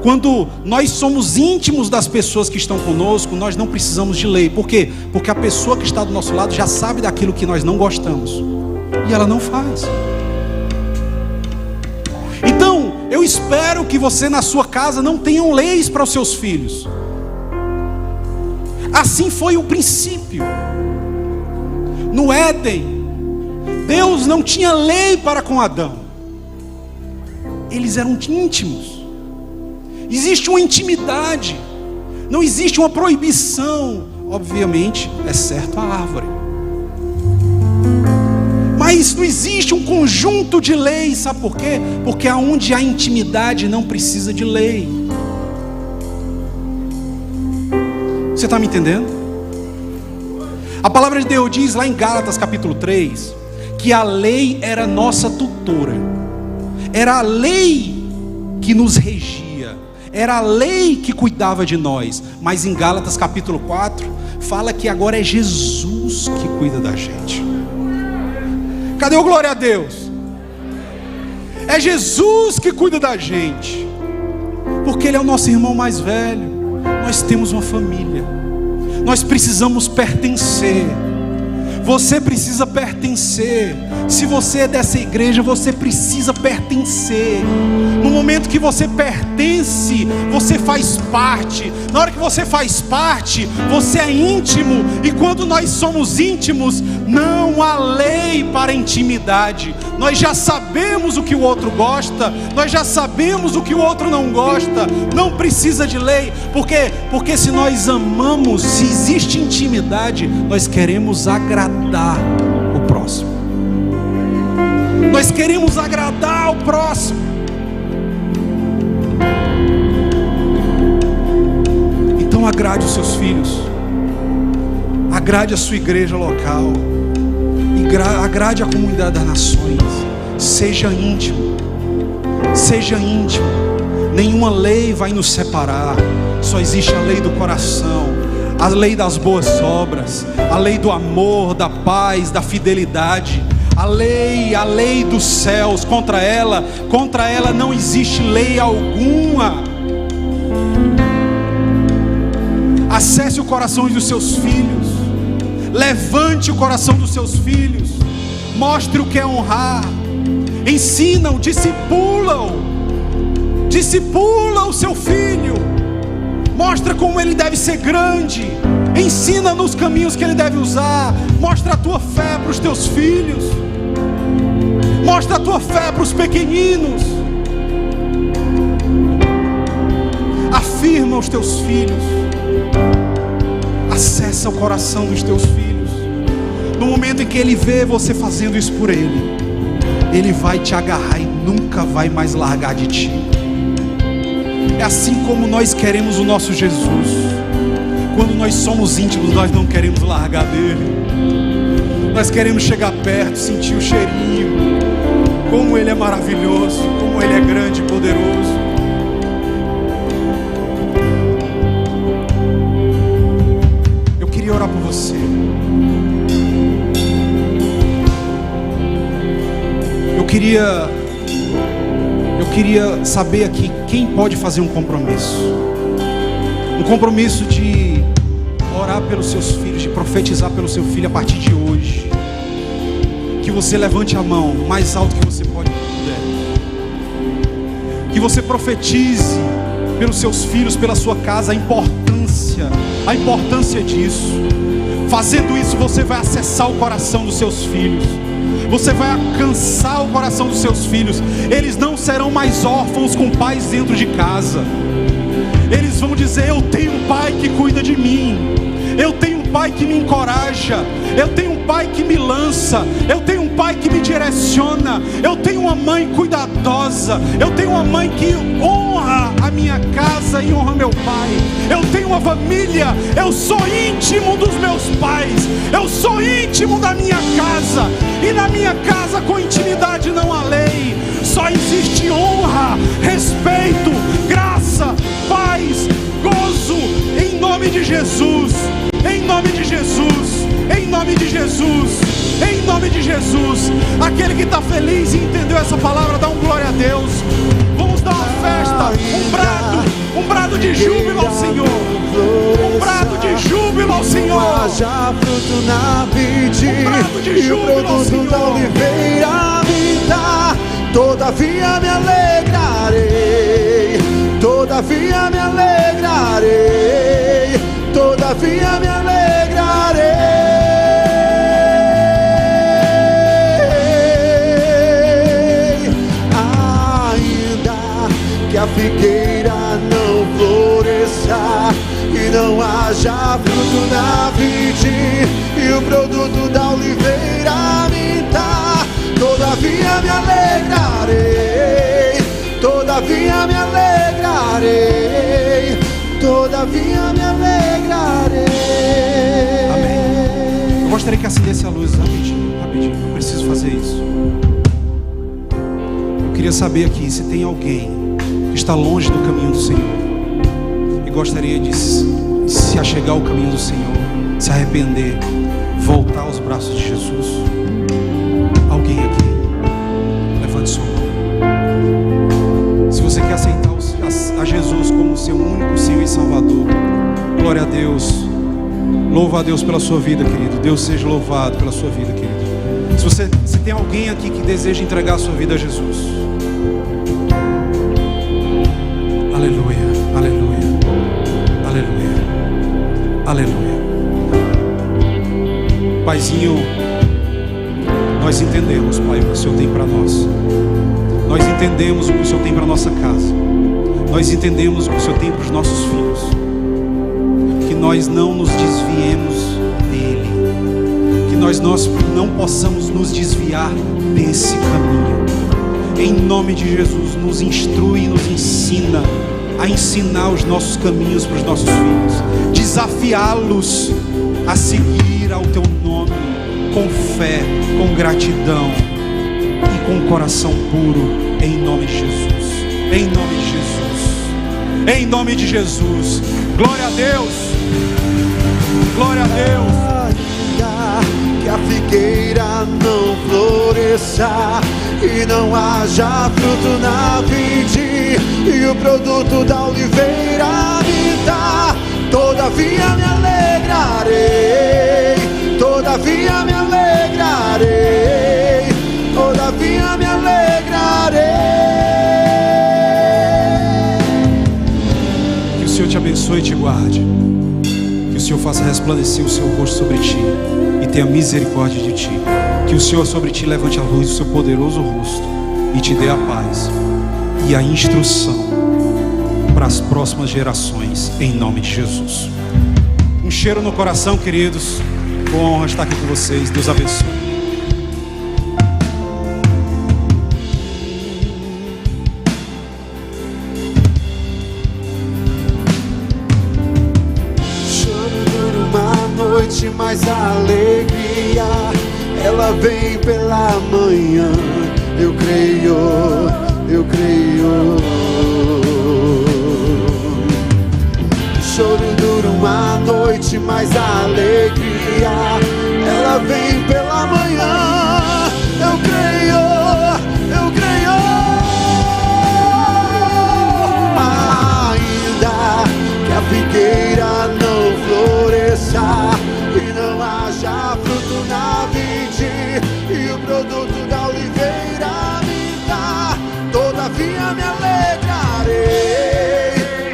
Quando nós somos íntimos das pessoas que estão conosco, nós não precisamos de lei. Por quê? Porque a pessoa que está do nosso lado já sabe daquilo que nós não gostamos, e ela não faz. Então, eu espero que você na sua casa não tenha leis para os seus filhos. Assim foi o princípio. No Éden, Deus não tinha lei para com Adão. Eles eram íntimos. Existe uma intimidade. Não existe uma proibição. Obviamente, exceto a árvore. Mas não existe um conjunto de leis. Sabe por quê? Porque aonde há intimidade não precisa de lei. Você está me entendendo? A palavra de Deus diz lá em Gálatas capítulo 3 que a lei era nossa tutora. Era a lei que nos regia. Era a lei que cuidava de nós. Mas em Gálatas capítulo 4 fala que agora é Jesus que cuida da gente. Cadê o glória a Deus? É Jesus que cuida da gente. Porque Ele é o nosso irmão mais velho. Nós temos uma família. Nós precisamos pertencer. Você precisa pertencer. Se você é dessa igreja, você precisa pertencer. No momento que você pertence, você faz parte. Na hora que você faz parte, você é íntimo. E quando nós somos íntimos, não há lei para a intimidade. Nós já sabemos o que o outro gosta. Nós já sabemos o que o outro não gosta. Não precisa de lei. Por quê? Porque se nós amamos, se existe intimidade, nós queremos agradar o próximo. Nós queremos agradar o próximo. Então agrade os seus filhos. Agrade a sua igreja local. Agrade a comunidade das nações. Seja íntimo. Seja íntimo. Nenhuma lei vai nos separar. Só existe a lei do coração, a lei das boas obras, a lei do amor, da paz, da fidelidade. A lei dos céus. Contra ela não existe lei alguma. Acesse o coração dos seus filhos. Levante o coração dos seus filhos. Mostre o que é honrar. Ensina-o, discipula-o. Discipula o seu filho. Mostra como ele deve ser grande. Ensina nos caminhos que ele deve usar. Mostra a tua fé para os teus filhos. Mostra a tua fé para os pequeninos. Afirma os teus filhos. Acessa o coração dos teus filhos. No momento em que ele vê você fazendo isso por ele, ele vai te agarrar e nunca vai mais largar de ti. É assim como nós queremos o nosso Jesus. Quando nós somos íntimos, nós não queremos largar dele. Nós queremos chegar perto, sentir o cheirinho. Como ele é maravilhoso, como ele é grande e poderoso. Eu queria orar por você. Eu queria saber aqui quem pode fazer um compromisso. Um compromisso de orar pelos seus filhos, de profetizar pelo seu filho a partir de hoje. Que você levante a mão mais alto que você puder. Que você profetize pelos seus filhos, pela sua casa, a importância disso. Fazendo isso, você vai acessar o coração dos seus filhos. Você vai alcançar o coração dos seus filhos. Eles não serão mais órfãos com pais dentro de casa. Eles vão dizer: eu tenho um pai que cuida de mim. Eu tenho um pai que me encoraja. Eu tenho um pai que me lança. Eu tenho um pai que me direciona. Eu tenho uma mãe cuidadosa. Eu tenho uma mãe que honra a minha casa e honra meu pai. Eu tenho uma família. Eu sou íntimo dos meus pais. Eu sou íntimo da minha casa. E na minha casa com intimidade não há lei. Só existe honra, respeito, graça, paz, gozo. Em nome de Jesus. Em nome de Jesus. Em nome de Jesus. Em nome de Jesus. Aquele que está feliz e entendeu essa palavra, dá um glória a Deus. Vamos dar uma festa, um brado de júbilo ao Senhor. Um brado de júbilo ao Senhor. Haja fruto na vide, um brado de e o júbilo ao produto da Senhor. oliveira me dá. Todavia me alegrarei, todavia me alegrarei, todavia me alegrarei. Ainda que a figueira não floresça e não haja fruto na vide, e o produto da oliveira me dá, todavia me alegrarei, todavia me alegrarei, todavia me alegrarei. Amém. Eu gostaria que acendesse a luz rapidinho, rapidinho. Eu preciso fazer isso. Eu queria saber aqui se tem alguém que está longe do caminho do Senhor e gostaria de se achegar ao caminho do Senhor, se arrepender, voltar aos braços de Jesus. Alguém aqui, levante sua mão. Se você quer aceitar a Jesus como seu único Senhor e Salvador, glória a Deus. Louva a Deus pela sua vida, querido. Deus seja louvado pela sua vida, querido. Se tem alguém aqui que deseja entregar a sua vida a Jesus, aleluia, aleluia, aleluia, aleluia. Paizinho, nós entendemos, Pai, o que o Senhor tem para nós. Nós entendemos o que o Senhor tem para nossa casa. Nós entendemos o que o Senhor tem para os nossos filhos. Que nós não nos desviemos dele. Que nós não possamos nos desviar desse caminho. Em nome de Jesus, nos instrui e nos ensina a ensinar os nossos caminhos para os nossos filhos. Desafiá-los a seguir ao teu nome com fé, com gratidão e com um coração puro, em nome de Jesus. Em nome de Jesus. Em nome de Jesus. Glória a Deus. Glória a Deus. Ainda que a figueira não floresça e não haja fruto na vide, e o produto da oliveira me dá, todavia me alegrarei, todavia me alegrarei, todavia me alegrarei. Que o Senhor te abençoe e te guarde. Que o Senhor faça resplandecer o seu rosto sobre ti e tenha misericórdia de ti. Que o Senhor sobre ti levante a luz do seu poderoso rosto e te dê a paz e a instrução para as próximas gerações, em nome de Jesus. Um cheiro no coração, queridos. Com honra estar aqui com vocês. Deus abençoe. Mas a alegria, ela vem pela manhã. Eu creio, eu creio. O choro dura uma noite, mas a alegria, ela vem pela manhã. Eu creio, eu creio. Ainda que a figueira não floresça e não haja fruto na vide, e o produto da oliveira me dá, todavia me alegrarei,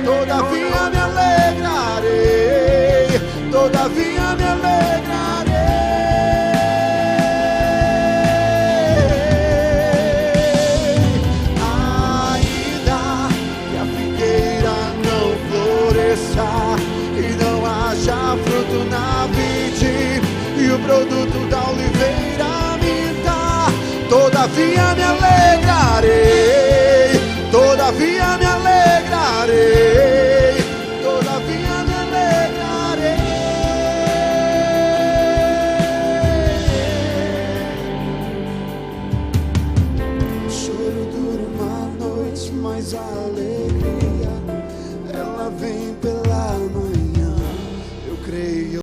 todavia me alegrarei, todavia me alegrarei. Ainda que a figueira não floresça e não haja fruto na vide, e o produto da oliveira me dá, todavia me alegrarei, todavia me alegrarei, todavia me alegrarei. O choro dura uma noite, mas a